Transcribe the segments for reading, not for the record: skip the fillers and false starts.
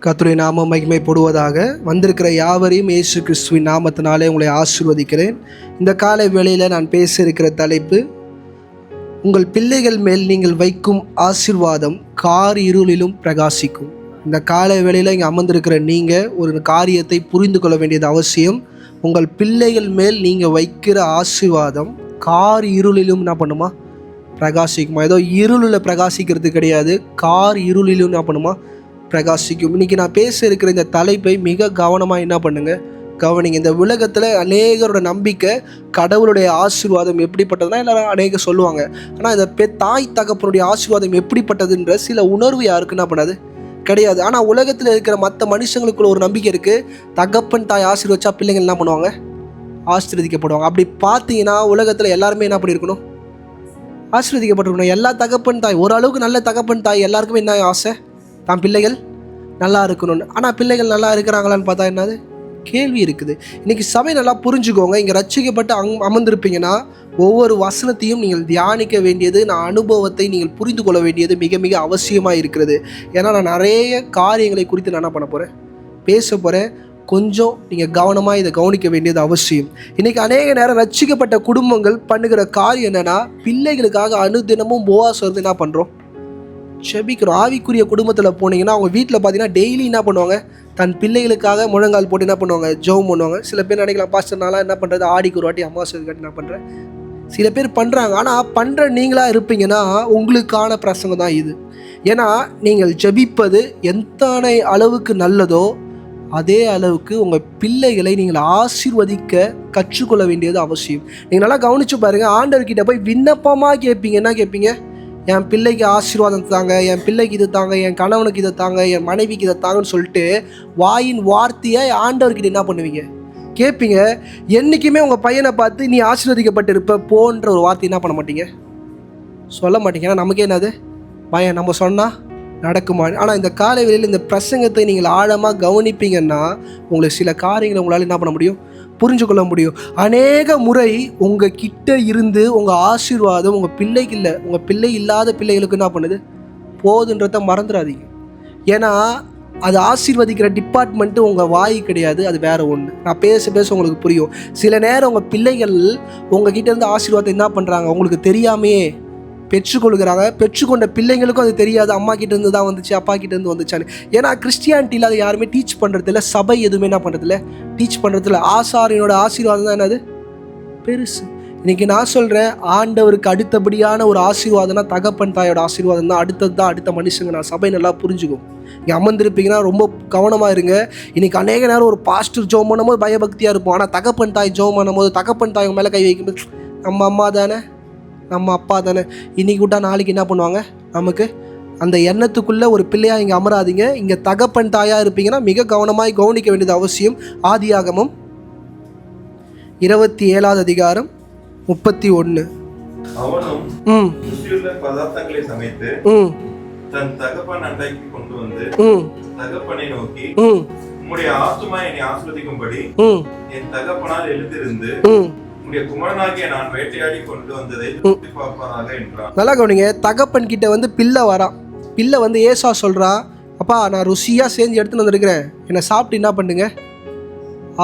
கர்த்தருடைய நாமம் மகிமைப்படுவதாக. வந்திருக்கிற யாவரையும் இயேசு கிறிஸ்துவின் நாமத்தினாலே உங்களை ஆசீர்வதிக்கிறேன். இந்த காலை வேளையில் நான் பேச இருக்கிற தலைப்பு, உங்கள் பிள்ளைகள் மேல் நீங்கள் வைக்கும் ஆசீர்வாதம் கார் இருளிலும் பிரகாசிக்கும். இந்த காலை வேளையில் இங்கே அமர்ந்திருக்கிற நீங்கள் ஒரு காரியத்தை புரிந்து கொள்ள வேண்டியது அவசியம். உங்கள் பிள்ளைகள் மேல் நீங்கள் வைக்கிற ஆசீர்வாதம் கார் இருளிலும் என்ன பண்ணுமா? பிரகாசிக்குமா? ஏதோ இருளில் பிரகாசிக்கிறது கிடையாது, கார் இருளிலும் என்ன பண்ணுமா? பிரகாசிக்கும். இன்றைக்கி நான் பேச இருக்கிற இந்த தலைப்பை மிக கவனமாக என்ன பண்ணுங்கள், கவனிங்க. இந்த உலகத்தில் அநேகரோட நம்பிக்கை கடவுளுடைய ஆசீர்வாதம் எப்படிப்பட்டதுன்னா எல்லாரும் அநேக சொல்லுவாங்க. ஆனால் இந்த தாய் தகப்பனுடைய ஆசீர்வாதம் எப்படிப்பட்டதுன்ற சில உணர்வு யாருக்கு என்ன பண்ணாது கிடையாது. ஆனால் உலகத்தில் இருக்கிற மற்ற மனுஷங்களுக்குள்ள ஒரு நம்பிக்கை இருக்குது, தகப்பன் தாய் ஆசீர்வச்சா பிள்ளைங்கள் என்ன பண்ணுவாங்க? ஆசீர்வதிக்கப்படுவாங்க. அப்படி பார்த்தீங்கன்னா உலகத்தில் எல்லாருமே என்ன பண்ணியிருக்கணும்? ஆசீர்வதிக்கப்பட்டிருக்கணும். எல்லா தகப்பன் தாய், ஓரளவுக்கு நல்ல தகப்பன் தாய் எல்லாருக்குமே என்ன ஆசை? தான் பிள்ளைகள் நல்லா இருக்கணும்னு. ஆனால் பிள்ளைகள் நல்லா இருக்கிறாங்களான்னு பார்த்தா என்னது கேள்வி இருக்குது. இன்றைக்கி சபை நல்லா புரிஞ்சுக்கோங்க. இங்கே ரட்சிக்கப்பட்டு அமர்ந்திருப்பீங்கன்னா ஒவ்வொரு வசனத்தையும் நீங்கள் தியானிக்க வேண்டியது, நான் அனுபவத்தை நீங்கள் புரிந்து கொள்ள வேண்டியது மிக மிக அவசியமாக இருக்கிறது. ஏன்னா நான் நிறைய காரியங்களை குறித்து நான் என்ன பண்ண போகிறேன், பேச போகிறேன். கொஞ்சம் நீங்கள் கவனமாக இதை கவனிக்க வேண்டியது அவசியம். இன்றைக்கி அநேக நேரம் ரட்சிக்கப்பட்ட குடும்பங்கள் பண்ணுகிற காரியம் என்னென்னா, பிள்ளைகளுக்காக அனுதினமும் போவாஸ் வந்து என்ன பண்ணுறோம், செபிக்கிறோம். ஆவிக்குரிய குடும்பத்தில் போனீங்கன்னா அவங்க வீட்டில் பார்த்தீங்கன்னா டெய்லி என்ன பண்ணுவாங்க, தன் பிள்ளைகளுக்காக முழங்கால் போட்டு என்ன பண்ணுவாங்க, ஜெபம் பண்ணுவாங்க. சில பேர் நினைக்கலாம், பாஸ்டர் நாளாக என்ன பண்ணுறது, ஆடிக்கு ஒரு வாட்டி அமாவாசைக்கு வாட்டி என்ன பண்ணுறேன். சில பேர் பண்ணுறாங்க. ஆனால் பண்ணுற நீங்களாக இருப்பீங்கன்னா உங்களுக்கான பிரசங்கம் தான் இது. ஏன்னா நீங்கள் ஜெபிப்பது எத்தனை அளவுக்கு நல்லதோ அதே அளவுக்கு உங்கள் பிள்ளைகளை நீங்கள் ஆசீர்வதிக்க கற்றுக்கொள்ள வேண்டியது அவசியம். நீங்கள் நல்லா கவனித்து பாருங்கள். ஆண்டவர்கிட்ட போய் விண்ணப்பமாக கேட்பீங்க. என்ன கேட்பீங்க? என் பிள்ளைக்கு ஆசீர்வாதம் தாங்க, என் பிள்ளைக்கு இது தாங்க, என் கணவனுக்கு இதை தாங்க, என் மனைவிக்கு இதை தாங்கன்னு சொல்லிட்டு வாயின் வார்த்தையை ஆண்டவர்கிட்ட என்ன பண்ணுவீங்க? கேட்பீங்க. என்றைக்குமே உங்கள் பையனை பார்த்து நீ ஆசீர்வதிக்கப்பட்டிருப்ப போன்ற ஒரு வார்த்தை என்ன பண்ண மாட்டீங்க, சொல்ல மாட்டீங்க. ஏன்னா நமக்கே என்னது பயம், நம்ம சொன்னால் நடக்குமா? ஆனால் இந்த காலை வேளையில் இந்த பிரசங்கத்தை நீங்கள் ஆழமாக கவனிப்பீங்கன்னா உங்களுக்கு சில காரியங்களை உங்களால் என்ன பண்ண முடியும், புரிஞ்சு கொள்ள முடியும். அநேக முறை உங்கள் கிட்ட இருந்து உங்கள் ஆசீர்வாதம் உங்கள் பிள்ளைக்கு இல்லை, உங்கள் பிள்ளை இல்லாத பிள்ளைகளுக்கு என்ன பண்ணுது போதுன்றதை மறந்துடாதீங்க. ஏன்னா அது ஆசீர்வதிக்கிற டிபார்ட்மெண்ட்டு உங்கள் வாய் கிடையாது, அது வேறு ஒன்று. நான் பேச பேச உங்களுக்கு புரியும். சில நேரம் உங்கள் பிள்ளைகள் உங்கள் கிட்ட இருந்து ஆசீர்வாதம் என்ன பண்ணுறாங்க உங்களுக்கு தெரியாமையே பெற்றுக்கொள்கிறாங்க. பெற்றுக்கொண்ட பிள்ளைங்களுக்கும் அது தெரியாது, அம்மா கிட்டேருந்து தான் வந்துச்சு, அப்பா கிட்டேருந்து வந்துச்சான்னு. ஏன்னா கிறிஸ்டியானிட்டியில் அது யாருமே டீச் பண்ணுறதில்ல, சபை எதுவுமே என்ன பண்ணுறதில்ல, டீச் பண்ணுறதில்ல. ஆசாரியனோட ஆசீர்வாதம் தான் என்னது பெருசு. இன்றைக்கி நான் சொல்கிறேன், ஆண்டவருக்கு அடுத்தபடியான ஒரு ஆசீர்வாதம்னா தகப்பன் தாயோட ஆசீர்வாதம் தான். அடுத்த மனுஷங்க. நான் சபை நல்லா புரிஞ்சுக்கும். இங்கே அமர்ந்திருப்பீங்கன்னா ரொம்ப கவனமாக இருங்க. இன்றைக்கி அநேக நேரம் ஒரு பாஸ்டர் ஜெபம் பண்ணும்போது பயபக்தியாக இருப்போம். ஆனால் தகப்பன் தாய் ஜெபம் பண்ணும்போது, தகப்பன் தாய் மேலே கை வைக்கும்போது நம்ம அம்மா தானே, நம்ம அப்பா தானே, இன்றைக்கி விட்டா நாளைக்கு என்ன பண்ணுவாங்க நமக்கு, அந்த எண்ணத்துக்குள்ளே ஒரு பிள்ளையாக இங்கே அமராதிங்க. இங்கே தகப்பன் தாயாக இருப்பீங்கன்னா மிக கவனமாக கவனிக்க வேண்டியது அவசியம். ஆதியாகமம் 27 அதிகாரம் 31. அவனும் பதார்த்தங்களை சமைத்து தன் தகப்பன் அண்டைக்கு கொண்டு வந்து தகப்பனை நோக்கி, உம்முடைய ஆத்துமா என்னை ஆசீர்வதிக்கும்படி என் தகப்பனால் எழுந்திருந்து உம்முடைய குமாரனாகிய நான் வேட்டையாடி கொண்டு வந்ததை பார்ப்பதாக என்றான். நல்லா கவனிங்க. தகப்பன் கிட்ட வந்து பிள்ளை வரான். பிள்ளை வந்து ஏசா சொல்கிறான், அப்பா நான் ருசியாக செஞ்சு எடுத்துன்னு வந்திருக்கிறேன், என்னை சாப்பிட்டு என்ன பண்ணுங்க,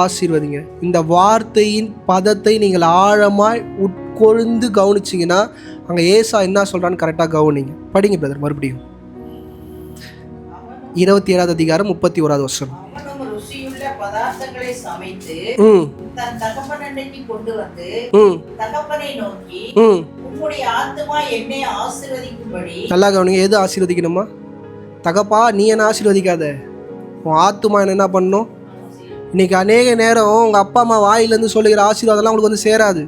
ஆசீர்வதிங்க. இந்த வார்த்தையின் பதத்தை நீங்கள் ஆழமாக உட்கொழுந்து கவனிச்சிங்கன்னா அங்கே ஏசா என்ன சொல்கிறான்னு கரெக்டாக கவனிங்க. படிங்க பிரதர் மறுபடியும். 27 அதிகாரம் 31 வருஷம். பதார்த்தங்களை சமைத்து தன் தகப்பன் அண்டைக்கு கொண்டு வந்து தகப்பனை நோக்கி, உம்முடைய ஆத்துமா என்னை ஆசீர்வதிக்கும்படி. நல்லா கவனிங்க. எது ஆசீர்வதிக்கணுமா? தகப்பா நீ என்ன ஆசீர்வதிக்காத, உன் ஆத்துமா என்ன பண்ணணும். இன்னைக்கு அநேக நேரம் உங்கள் அப்பா அம்மா வாயிலேருந்து சொல்லுகிற ஆசீர்வாதம்லாம் உங்களுக்கு வந்து சேராது.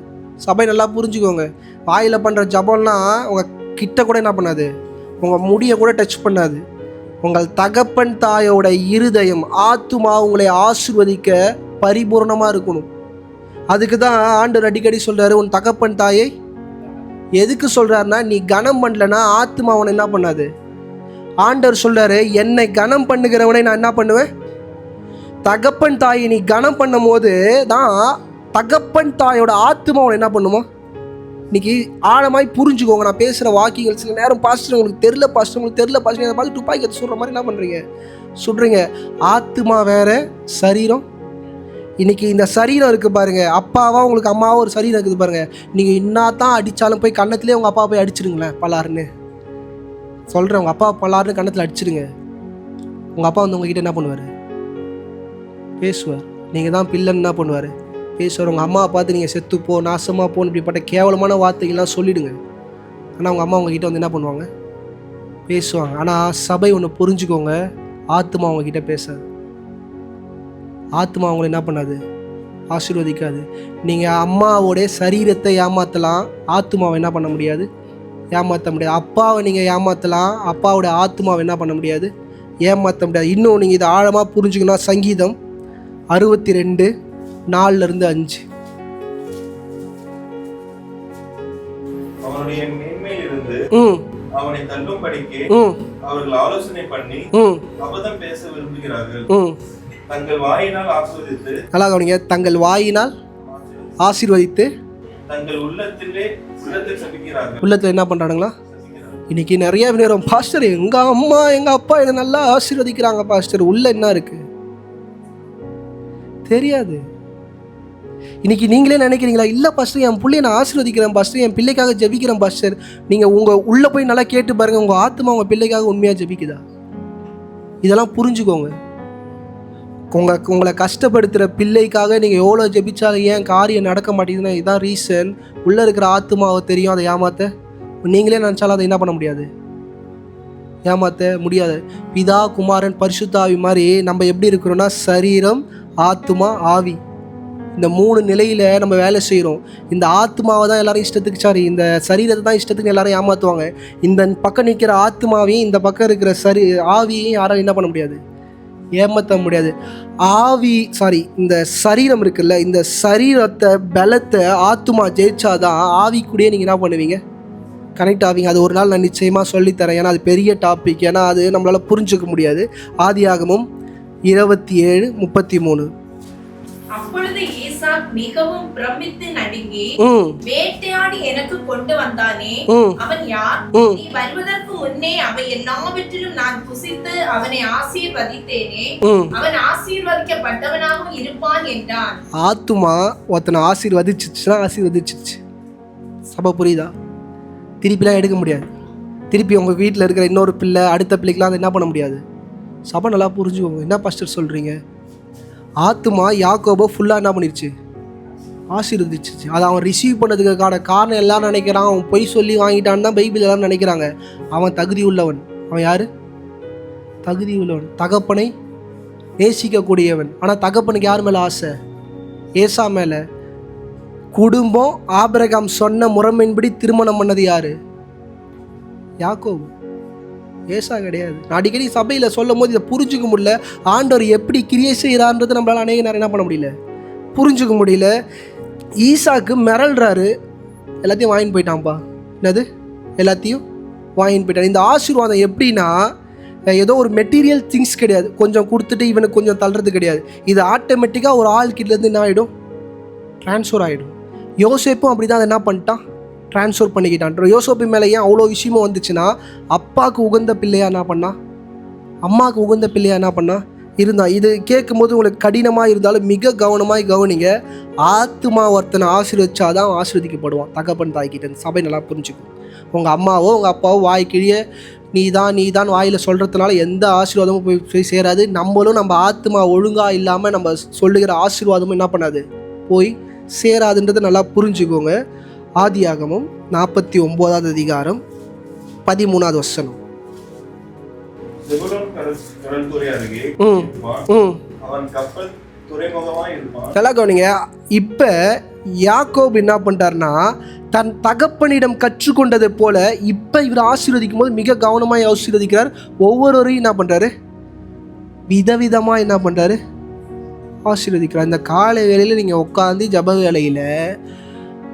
சபை நல்லா புரிஞ்சுக்கோங்க. வாயில் பண்ணுற ஜபம்லாம் உங்கள் கிட்ட கூட என்ன பண்ணாது, உங்கள் முடியை கூட டச் பண்ணாது. உங்கள் தகப்பன் தாயோட இருதயம், ஆத்துமா உங்களை ஆசீர்வதிக்க பரிபூர்ணமாக இருக்கணும். அதுக்கு தான் ஆண்டவர் அடிக்கடி சொல்கிறாரு, உன் தகப்பன் தாயை எதுக்கு சொல்கிறாருன்னா, நீ கனம் பண்ணலன்னா ஆத்துமா அவனை என்ன பண்ணாது. ஆண்டவர் சொல்கிறாரு, என்னை கனம் பண்ணுகிறவனை நான் என்ன பண்ணுவேன், தகப்பன் தாயை நீ கனம் பண்ணும் போது தான் தகப்பன் தாயோட ஆத்துமா அவனை என்ன பண்ணுமா, இன்னைக்கு ஆழமாய் புரிஞ்சுக்கோங்க. நான் பேசுகிற வாக்கியங்கள் சில நேரம் பாஸ்டர் உங்களுக்கு தெரியல பாஸ்டர் அதை பார்த்து துப்பாக்கி கற்று சுடுற மாதிரி என்ன பண்ணுறீங்க, சுடுறீங்க. ஆத்துமா வேற, சரீரம். இன்னைக்கு இந்த சரீரம் இருக்குது பாருங்க, அப்பாவா உங்களுக்கு அம்மாவா ஒரு சரீரம் இருக்குது பாருங்க. நீங்கள் இன்னாதான் அடித்தாலும் போய் கன்னத்துலேயே உங்கள் அப்பா போய் அடிச்சிருங்களேன் பலாருன்னு சொல்கிறேன். உங்கள் அப்பா பலாருன்னு கன்னத்தில் அடிச்சிருங்க. உங்கள் அப்பா வந்து உங்ககிட்ட என்ன பண்ணுவார்? பேசுவார். நீங்கள் தான் பிள்ளைன்னு என்ன பண்ணுவார்? பேசுவார். உங்கள் அம்மாவை பார்த்து நீங்கள் செத்துப்போ, நாசமாக போன்னு இப்படிப்பட்ட கேவலமான வார்த்தைகள்லாம் சொல்லிவிடுங்க. ஆனால் உங்கள் அம்மா உங்ககிட்ட வந்து என்ன பண்ணுவாங்க? பேசுவாங்க. ஆனால் சபை ஒன்று புரிஞ்சுக்கோங்க, ஆத்மா உங்ககிட்ட பேசாது. ஆத்மா அவங்களை என்ன பண்ணாது? ஆசீர்வதிக்காது. நீங்கள் அம்மாவோடைய சரீரத்தை ஏமாற்றலாம், ஆத்மாவை என்ன பண்ண முடியாது? ஏமாற்ற முடியாது. அப்பாவை நீங்கள் ஏமாற்றலாம், அப்பாவோட ஆத்மாவை என்ன பண்ண முடியாது? ஏமாற்ற முடியாது. இன்னும் நீங்கள் இதை ஆழமாக புரிஞ்சுக்கணும். சங்கீதம் 62:4-5. அவனுடைய மேன்மையிலிருந்து அவனை தள்ளும்படிக்கு அவர்கள் ஆலோசனை பண்ணி அபதம் பேச விரும்புகிறார்கள். தங்கள் வாயினால் ஆசீர்வதித்து, நல்லா கவனிங்க, தங்கள் வாயினால் ஆசீர்வதித்து தங்கள் உள்ளத்தில் சபிக்கிறார்கள். உள்ளத்தில் என்ன பண்ணுறானுங்களா? இன்னைக்கு நிறைய நேரம் பாஸ்டர் எங்கள் அம்மா எங்கள் அப்பா என்னை நல்லா ஆசீர்வதிக்கிறாங்க பாஸ்டர், உள்ள என்ன இருக்கு தெரியாது. இன்னைக்கு நீங்களே நினைக்கிறீங்களா, இல்லை பாஸ்டர் என் பிள்ளைய நான் ஆசீர்வதிக்கிறேன் பாஸ்டர், என் பிள்ளைக்காக ஜெபிக்கிறேன் பாஸ்டர். நீங்கள் உங்கள் உள்ளே போய் நல்லா கேட்டு பாருங்கள், உங்கள் ஆத்மா உங்கள் பிள்ளைக்காக உண்மையாக ஜெபிக்குதா? இதெல்லாம் புரிஞ்சுக்கோங்க. உங்களை கஷ்டப்படுத்துகிற பிள்ளைக்காக நீங்கள் எவ்வளோ ஜெபிச்சாலும் ஏன் காரியம் நடக்க மாட்டேங்குதுன்னா இதுதான் ரீசன். உள்ளே இருக்கிற ஆத்மாவை தெரியும், அதை ஏமாற்ற நீங்களே நினச்சாலும் அதை என்ன பண்ண முடியாது, ஏமாற்ற முடியாது. பிதா குமாரன் பரிசுத்த ஆவி மாதிரி நம்ம எப்படி இருக்கிறோன்னா சரீரம், ஆத்மா, ஆவி, இந்த 3 நிலையில் நம்ம வேலை செய்கிறோம். இந்த ஆத்மாவை தான் எல்லாரும் இஷ்டத்துக்கு இந்த சரீரத்தை தான் இஷ்டத்துக்கு எல்லாரும் ஏமாற்றுவாங்க. இந்த பக்கம் நிற்கிற ஆத்மாவையும் இந்த பக்கம் இருக்கிற ஆவியையும் யாரும் என்ன பண்ண முடியாது, ஏமாற்ற முடியாது. இந்த சரீரம் இருக்குல்ல, இந்த சரீரத்தை பலத்தை ஆத்மா ஜெயிச்சாதான் ஆவி கூடயே நீங்கள் என்ன பண்ணுவீங்க, கனெக்ட் ஆவீங்க. அது ஒரு நாள் நான் நிச்சயமாக சொல்லித்தரேன். ஏன்னா அது பெரிய டாபிக், ஏன்னா அது நம்மளால் புரிஞ்சுக்க முடியாது. ஆதியாகமம் 27:33. அப்பொழுது ஈசாக் மிகவும் பிரமித்து நடுங்கி, வேட்டையாடி எனக்கு கொண்டு வந்தானே அவன் யார்? நீ வருவதற்கு முன்னே அவை எல்லாவற்றிலும் நான் புசித்து அவனை ஆசீர்வதித்தேனே, அவன் ஆசீர்வதிக்கப்பட்டவனாகவும் இருப்பான் என்றான். ஆத்துமா ஒருத்தனை ஆசீர்வதிச்சிச்சு. சபை புரியுதா? திருப்பிலாம் எடுக்க முடியாது. திருப்பி உங்கள் வீட்டில் இருக்கிற இன்னொரு பிள்ளை அடுத்த பிள்ளைக்கெலாம் அதை என்ன பண்ண முடியாது. சபை நல்லா புரிஞ்சுக்கோங்க. என்ன பாஸ்டர் சொல்கிறீங்க? ஆத்துமா யாக்கோபை ஃபுல்லாக என்ன பண்ணிருச்சு, ஆசீர்வதிச்சிச்சு. அதை அவன் ரிசீவ் பண்ணதுக்கான காரணம் எல்லாம் நினைக்கிறான், அவன் பொய் சொல்லி வாங்கிட்டான்னு தான் பைபிள் எல்லாம் நினைக்கிறாங்க. அவன் தகுதி உள்ளவன். அவன் யார்? தகுதி உள்ளவன், தகப்பனை நேசிக்கக்கூடியவன். ஆனால் தகப்பனுக்கு யார் மேலே ஆசை? ஏசா மேலே. குடும்பம் ஆபிரகாம் சொன்ன முறைமையின்படி திருமணம் பண்ணது யாரு? யாக்கோபு, ஏசா கிடையாது. நான் அடிக்கடி சபையில் சொல்லும் போது இதை புரிஞ்சுக்க முடியல. ஆண்டவர் எப்படி கிரியை செய்கிறான்றது நம்மளால் அநேக நேரம் என்ன பண்ண முடியல, புரிஞ்சுக்க முடியல. ஈசாக்கு மிரள்றாரு, எல்லாத்தையும் வாங்கிட்டு போயிட்டான்ப்பா. என்னது? எல்லாத்தையும் வாங்கிட்டு போயிட்டான். இந்த ஆசீர்வாதம் எப்படின்னா ஏதோ ஒரு மெட்டீரியல் திங்ஸ் கிடையாது, கொஞ்சம் கொடுத்துட்டு இவனுக்கு கொஞ்சம் தள்ளுறது கிடையாது. இது ஆட்டோமேட்டிக்காக ஒரு ஆள் கிட்டேருந்து என்ன ஆகிடும், ட்ரான்ஸ்ஃபர் ஆகிடும். யோசேப்பும் அப்படி தான் அதை என்ன பண்ணிட்டான், ட்ரான்ஸ்ஃபர் பண்ணிக்கிட்டான். யோசேப்பு மேலே ஏன் அவ்வளோ விஷயமும் வந்துச்சுன்னா, அப்பாவுக்கு உகந்த பிள்ளையா என்ன பண்ணா, அம்மாவுக்கு உகந்த பிள்ளையா என்ன பண்ணா இருந்தா. இது கேட்கும் போது உங்களுக்கு கடினமாக இருந்தாலும் மிக கவனமாய் கவனிங்க. ஆத்துமா ஒருத்தனை ஆசீர்வதிச்சாதான் ஆசீர்வதிக்கப்படுவான் தகப்பன் தாய்கிட்ட. சபை நல்லா புரிஞ்சுக்கும். உங்கள் அம்மாவோ உங்கள் அப்பாவோ வாய் கிழிய நீ தான் வாயில் சொல்கிறதுனால எந்த ஆசீர்வாதமும் போய் சேராது. நம்மளும் நம்ம ஆத்மா ஒழுங்காக இல்லாமல் நம்ம சொல்லுகிற ஆசீர்வாதமும் என்ன பண்ணாது, போய் சேராதுன்றதை நல்லா புரிஞ்சுக்கோங்க. ஆதியாகமம் 49 அதிகாரம் 13 வசனம். நல்லா கவனிங்க. இப்போ யாக்கோபு என்ன பண்ணிட்டார்னா, தன் தகப்பனிடம் கற்றுக்கொண்டதை போல இப்போ இவர் ஆசீர்வதிக்கும் போது மிக கவனமாக ஆசீர்வதிக்கிறார். ஒவ்வொருவரையும் என்ன பண்ணுறாரு, விதவிதமாக என்ன பண்ணுறாரு, ஆசீர்வதிக்கிறார். இந்த காலை வேளையில் நீங்கள் உட்காந்து ஜப வேளையில்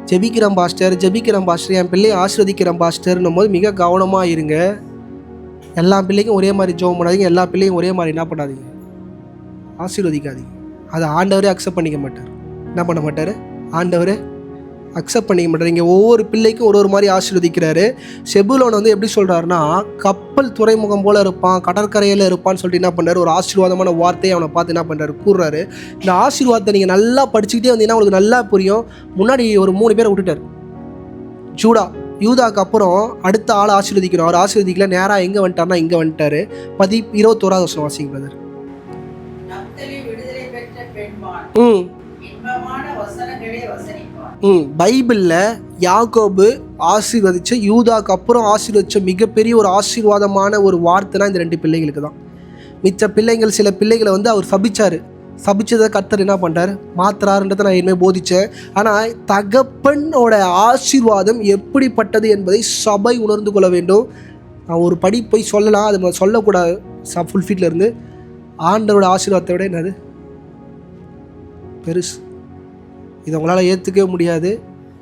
ஜெபிக்கிறேன் பாஸ்டர், என் பிள்ளையை ஆசீர்வதிக்கிறேன் பாஸ்டர்னும் போது மிக கவனமாக இருங்க. எல்லா பிள்ளைக்கும் ஒரே மாதிரி ஜெபம் பண்ணாதீங்க, எல்லா பிள்ளையும் ஒரே மாதிரி என்ன பண்ணாதீங்க, ஆசீர்வதிக்காதீங்க. அதை ஆண்டவரே அக்செப்ட் பண்ணிக்க மாட்டார். என்ன பண்ண மாட்டார்? ஆண்டவரே அக்செப்ட் பண்ணிக்க மாட்டார். ஒவ்வொரு பிள்ளைக்கும் ஒரு மாதிரி ஆசீர்வதிக்கிறாரு. செபுலோன் வந்து எப்படி சொல்கிறாருன்னா, கப்பல் துறைமுகம் போல் இருப்பான், கடற்கரையில் இருப்பான்னு சொல்லிட்டு என்ன பண்ணுறாரு, ஒரு ஆசீர்வாதமான வார்த்தையை அவனை பார்த்து என்ன பண்ணுறாரு, கூறுறாரு. இந்த ஆசீர்வாதத்தை நீங்கள் நல்லா படிச்சுக்கிட்டே வந்தீங்கன்னா உங்களுக்கு நல்லா புரியும். முன்னாடி ஒரு 3 பேரை விட்டுட்டார். யூதாக்கு அப்புறம் அடுத்த ஆள் ஆசீர்வதிக்கணும். அவர் ஆசீர்வதிக்கல, நேராக எங்கே வந்துட்டார்னா இங்கே வந்துட்டார். 21 வசனம் வாசிங்க பிரதர். பைபிளில் யாக்கோபு ஆசீர்வதிச்ச, யூதாக்கு அப்புறம் ஆசீர்வதிச்ச மிகப்பெரிய ஒரு ஆசீர்வாதமான ஒரு வார்த்தைனா இந்த 2 பிள்ளைங்களுக்கு தான். மிச்ச பிள்ளைங்கள், சில பிள்ளைகளை வந்து அவர் சபிச்சதை கர்த்தர் என்ன பண்ணுறாரு, மாத்துறாருன்றதை நான் இனிமேல் போதித்தேன். ஆனால் தகப்பனோட ஆசீர்வாதம் எப்படிப்பட்டது என்பதை சபை உணர்ந்து கொள்ள வேண்டும். நான் ஒரு படி போய் சொல்லலாம், அது சொல்லக்கூடாது. ஃபுல் ஃபீட்டில் இருந்து ஆண்டவரோட ஆசீர்வாதத்தை விட என்னது பெருசு. இதை உங்களால் ஏற்றுக்கவே முடியாது.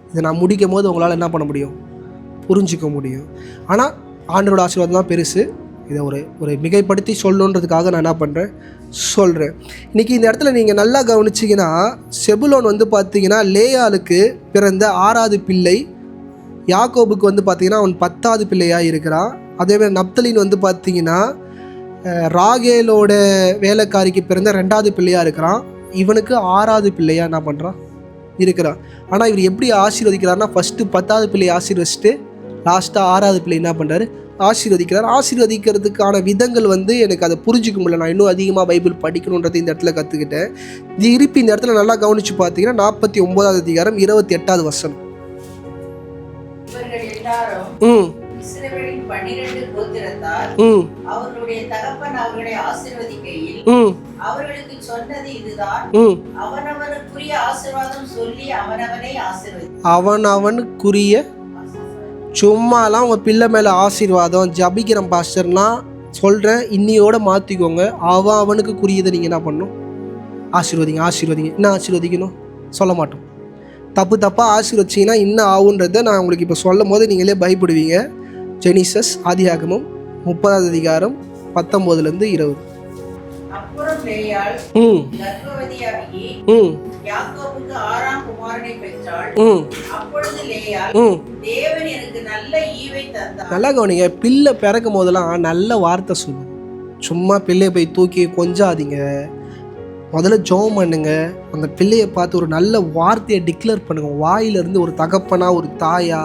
இதை நான் முடிக்கும் போது உங்களால் என்ன பண்ண முடியும், புரிஞ்சிக்க முடியும். ஆனால் ஆண்டவரோட ஆசீர்வாதம் தான் பெருசு. இதை ஒரு மிகைப்படுத்தி சொல்லணுன்றதுக்காக நான் என்ன பண்ணுறேன், சொல்கிறேன். இன்றைக்கி இந்த இடத்துல நீங்கள் நல்லா கவனிச்சிங்கன்னா, செபுலோன் வந்து பார்த்தீங்கன்னா லேயாளுக்கு பிறந்த 6வது பிள்ளை, யாக்கோபுக்கு வந்து பார்த்தீங்கன்னா அவன் 10வது பிள்ளையாக இருக்கிறான். அதேமாதிரி நப்தலின் வந்து பார்த்தீங்கன்னா ராகேலோட வேலைக்காரிக்கு பிறந்த 2வது பிள்ளையாக இருக்கிறான். இவனுக்கு 6வது பிள்ளையாக என்ன பண்ணுறான், இருக்கிறான். ஆனால் இவர் எப்படி ஆசீர்வதிக்கிறார்னா, ஃபஸ்ட்டு 10வது பிள்ளையை ஆசீர்வதிச்சுட்டு லாஸ்ட்டாக 6வது பிள்ளை என்ன பண்ணுறாரு, ஆசீர்வதிக்கிறார். ஆசீர்வதிக்கிறதுக்கான விதங்கள் வந்து எனக்கு அதை புரிஞ்சிக்க முடியல. நான் இன்னும் அதிகமாக பைபிள் படிக்கணுன்றது இந்த இடத்துல கற்றுக்கிட்டேன். திருப்பி இந்த இடத்துல நல்லா கவனித்து பார்த்தீங்கன்னா 49வது அதிகாரம் 28வது வசனம். இஸ்ரவேலின் 12 கோத்திரத்தார் அவர்களுடைய தகப்பன் அவர்களை ஆசீர்வதிக்கையில் அவர்களுக்கு சொன்னது இதுதான், அவனவனுக்குரிய ஆசீர்வாதம் சொல்லி அவனவனை ஆசீர்வதி. அவனவனுக்குரிய, சும்மாலாம் உங்கள் பிள்ளை மேலே ஆசீர்வாதம் ஜபிக்கிறேன் பாஸ்டர்லாம் சொல்கிறேன், இன்னியோட மாற்றிக்கோங்க. அவனுக்கு குறியதை நீங்கள் என்ன பண்ணணும், ஆசீர்வதிங்க. என்ன ஆசீர்வதிக்கணும் சொல்ல மாட்டோம். தப்பாக ஆசீர்வதிச்சிங்கன்னா இன்னும் ஆகுன்றதை நான் உங்களுக்கு இப்போ சொல்லும் போது நீங்களே பயப்படுவீங்க. ஜெனிசஸ் ஆதியாகமம் 30வது அதிகாரம் 19 - 20. அப்புறம் லேயாள் கர்ப்பவதியாகி யாக்கோபுக்கு 6ஆம் குமாரனை பெற்றாள். அப்பொழுது லேயாள், தேவன் எனக்கு நல்ல ஈவை தந்தார். நல்லா கவனிங்க, பிள்ளை பிறக்கும் போதெல்லாம் நல்ல வார்த்தை சொல்லுங்க. சும்மா பிள்ளையை போய் தூக்கி கொஞ்சாதீங்க. முதல்ல ஜெபம் பண்ணுங்க. அந்த பிள்ளையை பார்த்து ஒரு நல்ல வார்த்தையை டிக்ளேர் பண்ணுங்கள். வாயிலிருந்து ஒரு தகப்பனா, ஒரு தாயா,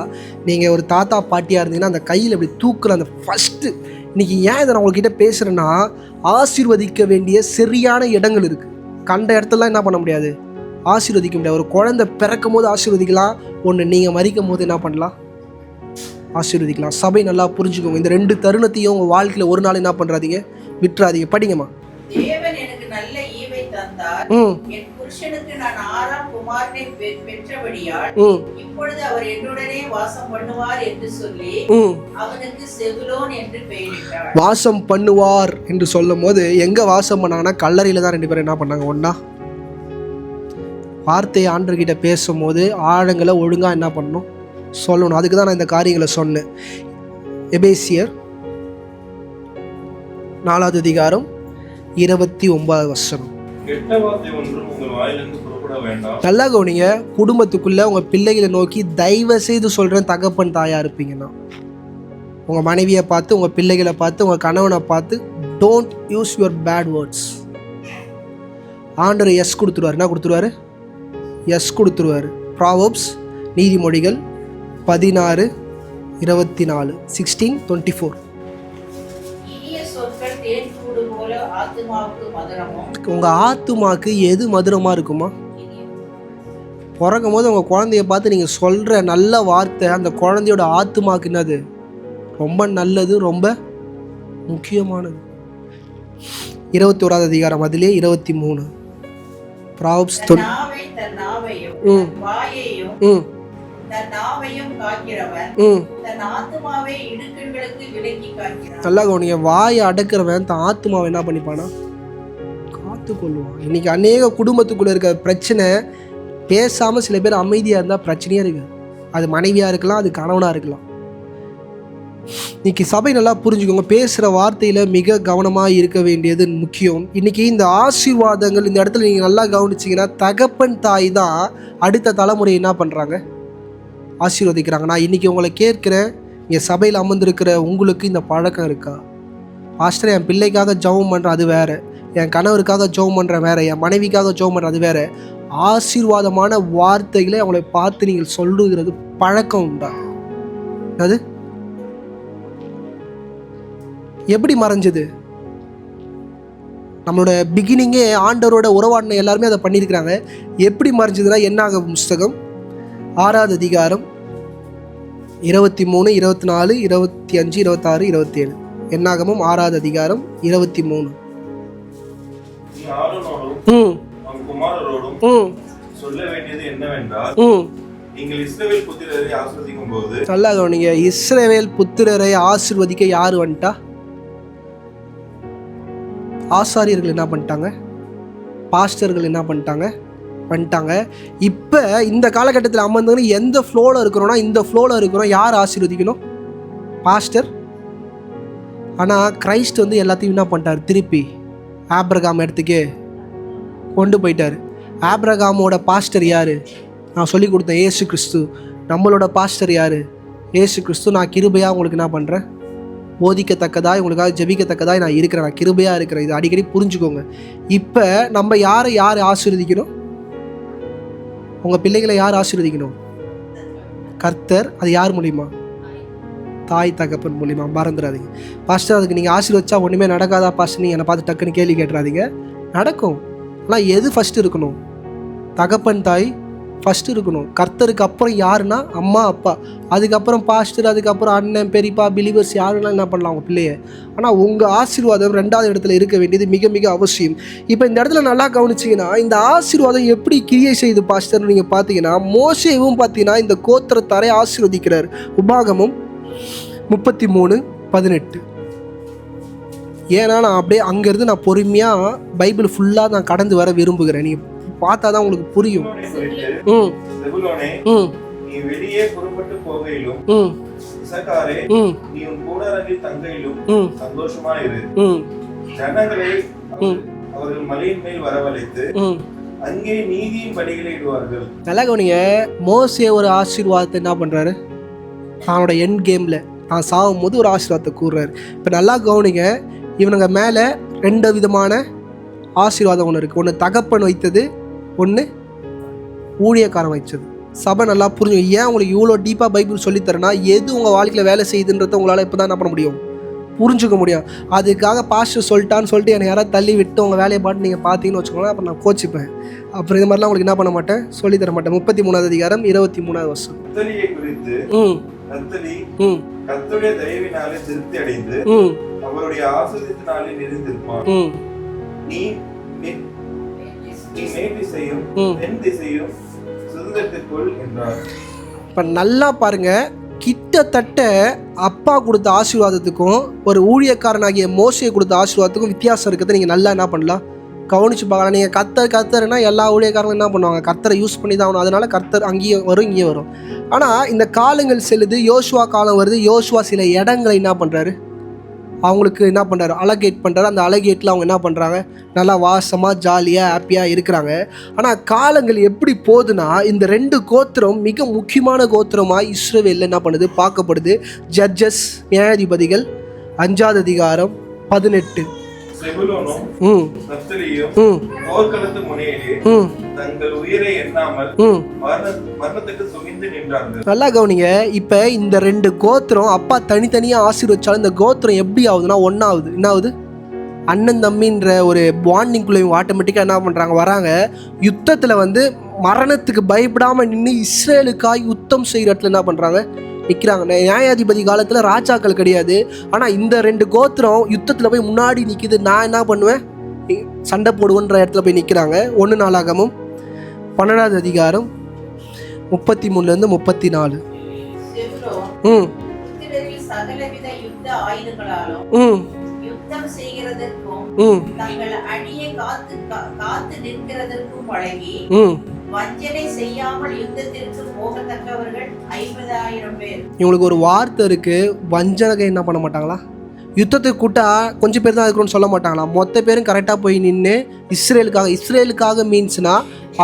நீங்கள் ஒரு தாத்தா பாட்டியாக இருந்தீங்கன்னா அந்த கையில் அப்படி தூக்குற அந்த ஃபஸ்ட்டு. இன்றைக்கி ஏன் இதை நான் உங்கள்கிட்ட பேசுகிறேன்னா, ஆசீர்வதிக்க வேண்டிய சரியான இடங்கள் இருக்குது. கண்ட இடத்துலலாம் என்ன பண்ண முடியாது, ஆசீர்வதிக்க முடியாது. ஒரு குழந்தை பிறக்கும் போது ஆசீர்வதிக்கலாம், ஒன்று நீங்கள் மரிக்கும் போது என்ன பண்ணலாம், ஆசீர்வதிக்கலாம். சபை நல்லா புரிஞ்சுக்கோங்க. இந்த 2 தருணத்தையும் உங்கள் வாழ்க்கையில் ஒரு நாள் என்ன பண்ணுறாதீங்க, விட்டுறாதீங்க. படிங்கம்மா. தேவன் எனக்கு நல்ல ஈவை தந்தார். என் புருஷனுக்கு நான் 6ஆம் குமாரனை பெற்றபடியால் இப்பொழுது அவர் என்னுடனே வாசம் பண்ணுவார் என்று சொல்லி அவனுக்கு செபுலோன் என்று பெயரிட்டார். வாசம் பண்ணுவார் என்று சொல்லும் போது எங்க வாசம் பண்ணாங்கன்னா, கல்லறையில தான் 2 பேரும் என்ன பண்ணாங்க, ஒண்ணா வார்த்தையை ஆண்டவர்கிட்ட பேசும்போது ஆழங்களை ஒழுங்கா என்ன பண்ணணும், சொல்லணும். அதுக்கு தான் நான் இந்த காரியங்களை சொன்னேன். எபேசியர் 4வது அதிகாரம் 29வது வசனம். நல்லா கவனிங்க. குடும்பத்துக்குள்ள உங்க பிள்ளைகளை நோக்கி தயவு செய்து சொல்றேன், தகப்பன் தாயா இருப்பீங்கன்னா உங்க மனைவியை பார்த்து, உங்க பிள்ளைகளை பார்த்து, உங்க கணவனை பார்த்து, don't use your bad words. ஆண்டவர் எஸ் கொடுத்துருவார். என்ன கொடுத்துருவாரு, எஸ் கொடுத்துருவாரு. ப்ராவர்ப்ஸ், நீதிமொழிகள் 16:24, 16:24. உங்க ஆத்துமாக்கு எது மதுரமா இருக்குமா? பிறக்கும் போது உங்க குழந்தைய பார்த்து நீங்க சொல்ற நல்ல வார்த்தை அந்த குழந்தையோட ஆத்துமாக்கு என்னது, ரொம்ப நல்லது, ரொம்ப முக்கியமானது. 21வது அதிகாரம் அதிலே 23. ப்ராவர்ப்ஸ் நல்லா கவனிங்க. வாயை அடக்கிறவன் தன் ஆத்மாவை என்ன பண்ணிப்பானா, காத்துக்கொள்ளுவான். இன்னைக்கு அநேக குடும்பத்துக்குள்ள இருக்க பிரச்சனை, பேசாம சில பேர் அமைதியா இருந்தா பிரச்சனையா இருக்கு. அது மனைவியா இருக்கலாம், அது கணவனா இருக்கலாம். இன்னைக்கு சபை நல்லா புரிஞ்சுக்கோங்க. பேசுகிற வார்த்தையில் மிக கவனமாக இருக்க வேண்டியது முக்கியம். இன்றைக்கி இந்த ஆசீர்வாதங்கள் இந்த இடத்துல நீங்கள் நல்லா கவனிச்சிங்கன்னா, தகப்பன் தாய் தான் அடுத்த தலைமுறை என்ன பண்ணுறாங்க, ஆசீர்வதிக்கிறாங்க. நான் இன்றைக்கி உங்களை கேட்குறேன், இங்கே சபையில் அமர்ந்திருக்கிற உங்களுக்கு இந்த பழக்கம் இருக்கா? பாஸ்டர், என் பிள்ளைக்காக ஜெபம் பண்ணுறேன், அது வேறு. என் கணவருக்காக ஜெபம் பண்ணுறேன் வேறு. என் மனைவிக்காக ஜெபம் பண்ணுறேன், அது வேறு. ஆசீர்வாதமான வார்த்தைகளை அவங்களை பார்த்து நீங்கள் சொல்லுகிறது பழக்கம் உண்டா? அது எப்படி மறைஞ்சது? நம்மளோட பிகினிங்கே ஆண்டவரோட உறவாடின எல்லாருமே அதை பண்ணியிருக்கிறாங்க. எப்படி மறைஞ்சதுன்னா, என்னாகும் புஸ்தகம் 6வது அதிகாரம் 23, 24, 25, 26, 27. என்னாகமும் 6வது அதிகாரம் 23. நீ ஆரோனோடும் அவன் குமாரரோடும் சொல்ல வேண்டியது என்னவென்றால், நீங்கள் இஸ்ரவேல் புத்திரரை ஆசீர்வதிக்கும் போது, நல்லா கவனிங்க, இஸ்ரவேல் புத்திரரை ஆசீர்வதிக்க யார் வந்துட்டா? ஆசாரியர்கள் என்ன பண்ணிட்டாங்க? பாஸ்டர்கள் என்ன பண்ணிட்டாங்க? வந்துட்டாங்க. இப்போ இந்த காலகட்டத்தில் அமர்ந்தவங்க எந்த ஃப்ளோவில் இருக்கிறோன்னா, இந்த ஃப்ளோவில் இருக்கிறோம். யார் ஆசீர்வதிக்கணும்? பாஸ்டர். ஆனால் கிரைஸ்ட் வந்து எல்லாத்தையும் என்ன பண்ணிட்டார்? திருப்பி ஆபிரகாம் இடத்துக்கே கொண்டு போயிட்டார். ஆபிரகாமோட பாஸ்டர் யார்? நான் சொல்லி கொடுத்தேன், ஏசு கிறிஸ்து. நம்மளோட பாஸ்டர் யார்? ஏசு கிறிஸ்து. நான் கிருபையாக உங்களுக்கு என்ன பண்ணுறேன்? போதிக்கத்தக்கதாய், உங்களுக்காக ஜெபிக்கத்தக்கதாய் நான் இருக்கிறேன். நான் கிருபையாக இருக்கிறேன். இது அடிக்கடி புரிஞ்சுக்கோங்க. இப்போ நம்ம யார் ஆசீர்வதிக்கணும்? உங்கள் பிள்ளைகளை யார் ஆசீர்வதிக்கணும்? கர்த்தர். அது யார் மூலிமா? தாய் தகப்பன் மூலிமா. மறந்துடாதீங்க. பாஸ்டர், அதுக்கு நீங்கள் ஆசீர்வதிச்சா ஒன்றுமே நடக்காதா பாஸ்டர்? நீங்கள் என்னை பார்த்து டக்குன்னு கேள்வி கேட்டுறாதீங்க. நடக்கும். ஆனால் எது ஃபஸ்ட்டு இருக்கணும்? தகப்பன் தாய் ஃபஸ்ட்டு இருக்கணும். கர்த்தருக்கு அப்புறம் யாருன்னா அம்மா அப்பா, அதுக்கப்புறம் பாஸ்டர், அதுக்கப்புறம் அண்ணன் பெரியப்பா, பிலீவர்ஸ் யாருலாம் என்ன பண்ணலாம் அவங்க பிள்ளைய. ஆனால் உங்கள் ஆசீர்வாதம் 2வது இடத்துல இருக்க வேண்டியது மிக மிக அவசியம். இப்போ இந்த இடத்துல நல்லா கவனிச்சிங்கன்னா, இந்த ஆசீர்வாதம் எப்படி கிரியை செய்து பாஸ்டர்னு நீங்கள் பார்த்தீங்கன்னா, மோசேவும் பார்த்தீங்கன்னா இந்த கோத்திரத்தாரை ஆசீர்வதிக்கிறார். உபாகமம் 33:18. ஏன்னா நான் அப்படியே அங்கேருந்து நான் பொறுமையாக பைபிள் ஃபுல்லாக நான் கடந்து வர விரும்புகிறேன். நீங்கள் பார்த்தா தான் உங்களுக்கு புரியும். நீ வெளியே புறப்பட்டு போகையிலும், இசக்காரே, நீ உன் கூடாரத்தில் தங்கையிலும் சந்தோஷமாயிரு. ஜனங்களை அவர்கள் மலையின் மேல் வரவழைத்து அங்கே நீதியின் படிகளை இடுவார்கள். நல்லா கவனிங்க, மோசே ஒரு ஆசீர்வாதத்தை என்ன பண்ணுறாரு? அவனோட எண்ட் கேமில் நான் சாகும் போது ஒரு ஆசீர்வாதத்தை கூறுறாரு. இப்போ நல்லா கவனிங்க, இவனுங்க மேலே 2 விதமான ஆசீர்வாதம் ஒன்று இருக்குது. ஒன்று தகப்பன் வைத்தது, ஒன்று ஊழியக்காரன் வைச்சது. சபை நல்லா புரிஞ்சுங்க. ஏன் உங்களுக்கு இவ்வளோ டீப்பாக பைபிள் சொல்லித்தரேன்னா, எது உங்கள் வாழ்க்கையில் வேலை செய்யுதுன்றதை உங்களால் இப்போ தான் என்ன பண்ண முடியும்? புரிஞ்சுக்க முடியும். அதுக்காக பாஸ்டர் சொல்லிட்டான்னு சொல்லிட்டு என்னை யாராவது தள்ளி விட்டு உங்கள் வேலையை பாட்டு நீங்கள் பார்த்தீங்கன்னு வச்சுக்கோங்களேன், அப்புறம் நான் கோச்சிப்பேன். அப்புறம் இது மாதிரிலாம் உங்களுக்கு என்ன பண்ண மாட்டேன், சொல்லித்தர மாட்டேன். 33வது அதிகாரம் 23வது வசனம். கர்த்தருடைய தயவினாலே திருப்தி அடைந்து அவருடைய ஆசீர்வாதத்தினாலே நிறைந்திருப்பான். நீ மேல்திசையும் தென்திசையும் சுதந்திரத்திற்குள் என்றார். இப்ப நல்லா பாருங்க, கிட்டத்தட்ட அப்பா கொடுத்த ஆசீர்வாதத்துக்கும் ஒரு ஊழியக்காரனாகிய மோசே கொடுத்த ஆசீர்வாதத்துக்கும் வித்தியாசம் இருக்கிறத நீங்கள் நல்லா என்ன பண்ணலாம், கவனிச்சு பார்க்கலாம். நீங்கள் கர்த்தர்னா எல்லா ஊழியக்காரங்களும் என்ன பண்ணுவாங்க? கர்த்தரை யூஸ் பண்ணி தான் ஆகணும். அதனால கர்த்தர் அங்கேயும் வரும், இங்கேயும் வரும். ஆனால் இந்த காலங்கள் செல்லுது, யோசுவா காலம் வருது. யோசுவா சில இடங்களை என்ன பண்ணுறாரு? அவங்களுக்கு என்ன பண்ணுறாரு? அலகேட் பண்ணுறாரு. அந்த அலகேட்டில் அவங்க என்ன பண்ணுறாங்க? நல்லா வாசமாக ஜாலியாக ஹாப்பியாக இருக்கிறாங்க. ஆனால் காலங்கள் எப்படி போகுதுன்னா, இந்த 2 கோத்திரம் மிக முக்கியமான கோத்திரமாக இஸ்ரவேலில் என்ன பண்ணுது? பார்க்கப்படுது. ஜட்ஜஸ், நியாயாதிபதிகள் 5வது அதிகாரம் 18. நல்லா கவனிங்க. இப்ப இந்த 2 கோத்திரம் அப்பா தனித்தனியா ஆசீர்வச்சாலும் இந்த கோத்திரம் எப்படி ஆகுதுன்னா ஒன்னாவது. என்ன ஆகுது? அண்ணன் தம்பின்ற ஒரு பாண்டிங்குள்ள இவங்க ஆட்டோமேட்டிக்காக என்ன பண்ணுறாங்க? வராங்க. யுத்தத்தில் மரணத்துக்கு பயப்படாமல் நின்று இஸ்ரேலுக்காய் யுத்தம் செய்கிற இடத்துல என்ன பண்ணுறாங்க? நிற்கிறாங்க. நியாயாதிபதி காலத்தில் ராஜாக்கள் கிடையாது. ஆனால் இந்த 2 கோத்திரம் யுத்தத்தில் போய் முன்னாடி நிற்கிது. நான் என்ன பண்ணுவேன்? சண்டை போடுவேன்ற இடத்துல போய் நிற்கிறாங்க. 1 நாளாகமும் 12வது அதிகாரம் 33 34. சகலவித யுத்த ஆயுதங்களாலும் யுத்தம் செய்கிறதற்கும் தங்கள் அடியை காத்து நிற்கிறதற்கும் பழகி வஞ்சனை செய்யாமல் யுத்தத்திற்கு போகத்தக்கவர்கள் 50,000 பேர். இவங்களுக்கு ஒரு வார்த்தை இருக்கு, வஞ்சனை என்ன பண்ண மாட்டாங்களா? யுத்தத்துக்கு கூட்டா கொஞ்சம் பேர் தான் இருக்கணும்னு சொல்ல மாட்டாங்களா? மொத்த பேரும் கரெக்டாக போய் நின்று இஸ்ரேலுக்காக மீன்ஸ்னா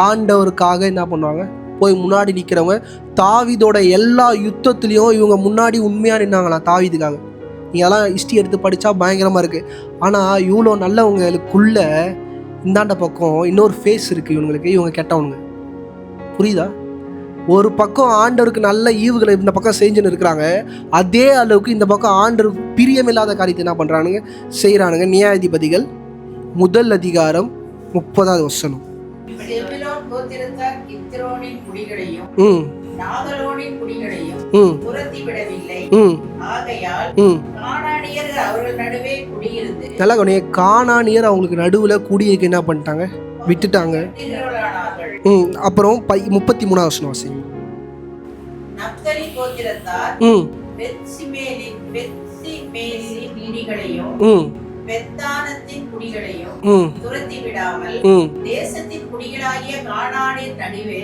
ஆண்டவருக்காக என்ன பண்ணுவாங்க? போய் முன்னாடி நிற்கிறவங்க. தாவீதோட எல்லா யுத்தத்துலேயும் இவங்க முன்னாடி உண்மையாக நின்னாங்களாம் தாவீதுக்காக. நீங்கள் அதெல்லாம் ஹிஸ்ட்ரி எடுத்து படித்தா பயங்கரமாக இருக்குது. ஆனால் இவ்வளோ நல்லவங்களுக்குள்ள இந்தாண்ட பக்கம் இன்னொரு ஃபேஸ் இருக்குது இவங்களுக்கு. இவங்க கெட்டவனுங்க, புரியுதா? ஒரு பக்கம் ஆண்டவருக்கு நல்ல ஈவுகளை இந்த பக்கம் செஞ்சுன்னு இருக்கிறாங்க, அதே அளவுக்கு இந்த பக்கம் ஆண்டவருக்கு பிரியமில்லாத காரியத்தை என்ன பண்ணுறானுங்க, செய்கிறானுங்க. நியாயாதிபதிகள் 1 அதிகாரம் 30வது வசனம். செபுலோன் கோத்திரத்தார் கித்ரோனின் குடிகளையும் நாகலோனின் குடிகளையும் துரத்தி விடவில்லை. ஆகையால் கானானியர் அவர்கள் நடுவே குடியிருந்து, நல்லா கவனிங்க, கானானியர் அவங்களுக்கு நடுவில் குடியிருக்க என்ன பண்ணிட்டாங்க, விட்டுட்டாங்க. அப்புறம் 33வது வசனம் வாசிங்க. நப்தலி கோத்திரத்தார் பெத்சிமேலின் குடிகளையும் பெத்தானத்தின் குடிகளையும் துரத்தி விடாமல் தேசத்தின் குடிகளாகிய கானானின் நடுவே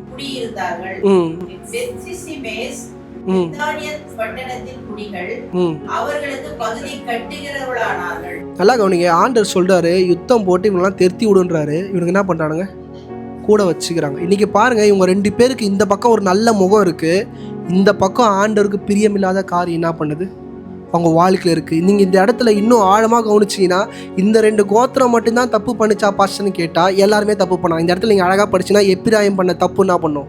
குடியிருந்தார்கள். பெத்சிமேஸ் பட்டணத்தின் குடிகள் அவர்களுக்கு பகுதி கட்டுகிறவர்களானார்கள். நல்லா கவனிங்க, ஆண்டவர் சொல்றாரு யுத்தம் போட்டு இவங்கெல்லாம் தெருத்தி விடுன்றாரு. இவனுக்கு என்ன பண்றானுங்க, கூட வச்சுக்கிறாங்க. இன்னைக்கு பாருங்க, இவங்க 2 பேருக்கு இந்த பக்கம் ஒரு நல்ல முகம் இருக்கு, இந்த பக்கம் ஆண்டவருக்கு பிரியமில்லாத காரியம் என்ன பண்ணுது அவங்க வாழ்க்கையில் இருக்குது. நீங்கள் இந்த இடத்துல இன்னும் ஆழமாக கவனிச்சிங்கன்னா, இந்த 2 கோத்திரம் மட்டும்தான் தப்பு பண்ணிச்சா பாஸ்டர்னு கேட்டால் எல்லாருமே தப்பு பண்ணாங்க. இந்த இடத்துல நீங்கள் அழகாக படிச்சுன்னா எப்பிராயிம் பண்ண தப்பு என்ன பண்ணோம்,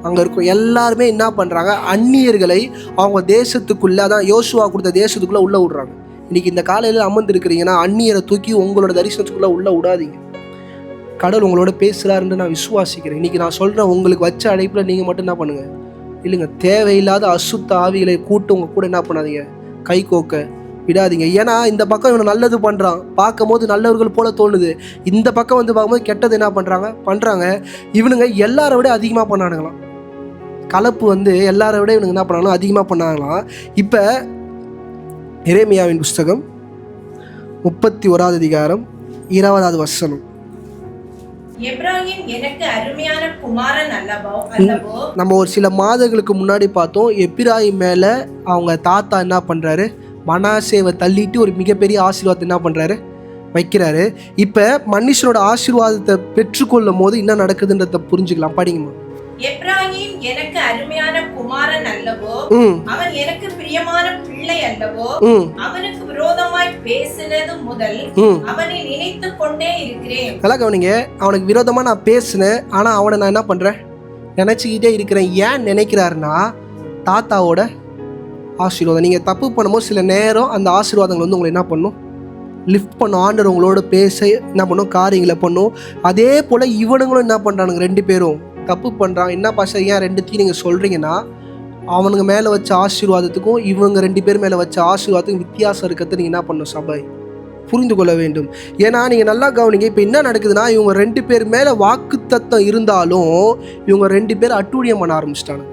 அங்கே இருக்கும் எல்லாருமே என்ன பண்ணுறாங்க, அந்நியர்களை அவங்க தேசத்துக்குள்ளே, அதான் யோசுவா கொடுத்த தேசத்துக்குள்ளே உள்ளே விடுறாங்க. இன்றைக்கி இந்த காலையில் அமர்ந்துருக்கிறீங்கன்னா அந்நியரை தூக்கி உங்களோட தரிசனத்துக்குள்ளே உள்ளே விடாதீங்க. கடவுள் உங்களோட பேசுகிறாருன்னு நான் விசுவாசிக்கிறேன். இன்றைக்கி நான் சொல்கிறேன், உங்களுக்கு வச்ச அழைப்பில் நீங்கள் மட்டும் என்ன பண்ணுங்கள், இல்லைங்க, தேவையில்லாத அசுத்த ஆவிகளை கூட்டு உங்கள் கூட என்ன பண்ணாதீங்க, கை கோக்க விடாதீங்க. ஏன்னா இந்த பக்கம் இவனை நல்லது பண்ணுறான், பார்க்கும் போது நல்லவர்கள் போல தோணுது. இந்த பக்கம் வந்து பார்க்கும்போது கெட்டது என்ன பண்ணுறாங்க. இவனுங்க எல்லாரை விட அதிகமாக பண்ணானுங்களாம். கலப்பு வந்து எல்லாரை விட இவனுங்க என்ன பண்ணாலும் அதிகமாக பண்ணாங்களாம். இப்போ எரேமியாவின் புஸ்தகம் 31வது அதிகாரம் 20வது வசனம். எப்ராயிம் எனக்கு அருமையான குமாரன் அல்லவோ. நம்ம ஒரு சில மாதங்களுக்கு முன்னாடி பார்த்தோம், எப்பிராயிம் மேலே அவங்க தாத்தா என்ன பண்ணுறாரு, மனாசேவை தள்ளிட்டு ஒரு மிகப்பெரிய ஆசீர்வாதத்தை என்ன பண்ணுறாரு, வைக்கிறாரு. இப்போ மனுஷனோட ஆசீர்வாதத்தை பெற்றுக்கொள்ளும் போது என்ன நடக்குதுன்றத புரிஞ்சுக்கலாம். படிங்கம்மா. எப்ராயிம் எனக்கு அருமையான குமாரன் அல்லவோ, அவன் எனக்கு பிரியமான பிள்ளை அல்லவோ. அவனுக்கு விரோதமாய் பேசினது முதல் அவனை நினைத்து கொண்டே இருக்கிறேன். நல்லா கவனிங்க, அவனுக்கு விரோதமா நான் பேசினேன், ஆனா அவனை நான் என்ன பண்றேன், நினைச்சுக்கிட்டே இருக்கிறேன். ஏன் நினைக்கிறாருன்னா, தாத்தாவோட ஆசீர்வாதம். நீங்க தப்பு பண்ணும்போது சில நேரம் அந்த ஆசீர்வாதங்கள் வந்து உங்களை என்ன பண்ணும், லிஃப்ட் பண்ணும். ஆண்டவர் உங்களோட பேச என்ன பண்ணும், காரியங்களை பண்ணும். அதே போல இவனுங்களும் என்ன பண்றானுங்க, 2 பேரும் தப்பு பண்ணுறான். என்ன பாஷா ஏன் 2த்தையும் நீங்கள் சொல்கிறீங்கன்னா, அவனுங்க மேலே வச்ச ஆசீர்வாதத்துக்கும் இவங்க 2 பேர் மேலே வச்ச ஆசீர்வாதத்துக்கும் வித்தியாசம் இருக்கிறது நீங்கள் என்ன பண்ணணும், சபை புரிந்து கொள்ள வேண்டும். ஏன்னா நீங்கள் நல்லா கவனிங்க, இப்போ என்ன நடக்குதுன்னா, இவங்க 2 பேர் மேலே வாக்குத்தத்தம் இருந்தாலும் இவங்க 2 பேர் அட்டூழியம் பண்ண ஆரம்பிச்சிட்டாங்க.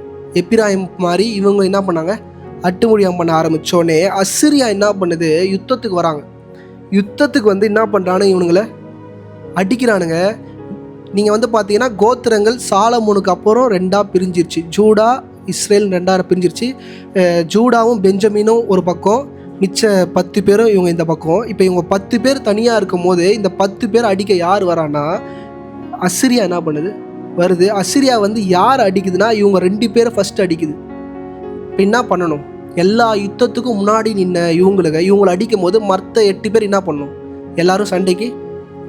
எப்பிராயிம் மாதிரி இவங்க என்ன பண்ணாங்க, அட்டுழியம் பண்ண ஆரம்பித்தோடனே அசிரியா என்ன பண்ணுது, யுத்தத்துக்கு வராங்க. யுத்தத்துக்கு வந்து என்ன பண்ணுறானு, இவனுங்களை அடிக்கிறானுங்க. நீங்கள் வந்து பார்த்தீங்கன்னா கோத்திரங்கள் சாலமோனுக்கு அப்புறம் 2ஆக பிரிஞ்சிருச்சு. Judah Israel 2ஆக பிரிஞ்சிருச்சு. ஜூடாவும் பெஞ்சமினும் ஒரு பக்கம், மிச்ச 10 பேரும் இவங்க இந்த பக்கம். இப்போ இவங்க 10 பேர் தனியாக இருக்கும் போது இந்த 10 பேர் அடிக்க யார் வரான்னா, அசிரியா என்ன பண்ணுது, வருது. அசிரியா வந்து யார் அடிக்குதுன்னா, இவங்க 2 பேரை ஃபஸ்ட்டு அடிக்குது. இப்போ என்ன பண்ணணும், எல்லா யுத்தத்துக்கும் முன்னாடி நின்ன இவங்களை அடிக்கும் போது மற்ற 8 பேர் என்ன பண்ணணும், எல்லாரும் சண்டைக்கு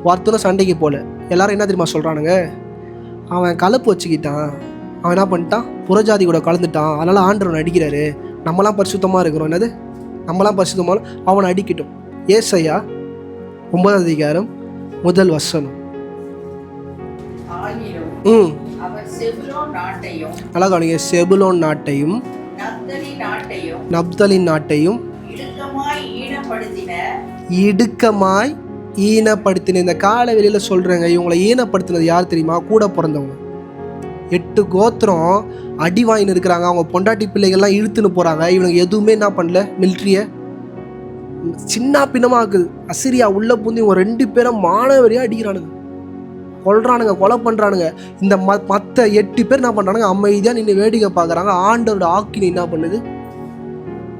வார்த்தனும் சண்டைக்கு போல. எல்லாரும் என்ன தெரியுமா சொல்கிறானுங்க, அவன் கலப்பு வச்சுக்கிட்டான், அவன் என்ன பண்ணிட்டான், புறஜாதி கூட கலந்துட்டான், அதனால் ஆண்டவன் அடிக்கிறாரு, நம்மளாம் பரிசுத்தமாக இருக்கிறோம். என்னது நம்மளாம் பரிசுத்தமாக, அவனை அடிக்கட்டும். ஏசாயா 9வது அதிகாரம் 1 வசனம். நல்லா கவனிங்க, செபுலோன் நாட்டையும் நப்தலின் நாட்டையும் இடுக்கமாய் ஈனப்படுத்தின. இந்த கால வெளியில் சொல்கிறேங்க, இவங்களை ஈனப்படுத்தினது யார் தெரியுமா, கூட பிறந்தவங்க. 8 கோத்திரம் அடி வாங்கின்னு இருக்கிறாங்க. அவங்க பொண்டாட்டி பிள்ளைகள்லாம் இழுத்துன்னு போகிறாங்க. இவனுக்கு எதுவுமே என்ன பண்ணல, மிலிட்ரியை சின்ன பின்னமாக இருக்குது. அசிரியா உள்ளே பூந்து இவங்க 2 பேரும் மாணவரியாக அடிக்கிறானுங்க, கொல்றானுங்க, கொலை பண்ணுறானுங்க. இந்த மற்ற 8 பேர் என்ன பண்ணுறானுங்க, அமைதியாக நின்று வேடிக்கை பார்க்குறாங்க. ஆண்டவரோட ஆக்கினி என்ன பண்ணுது,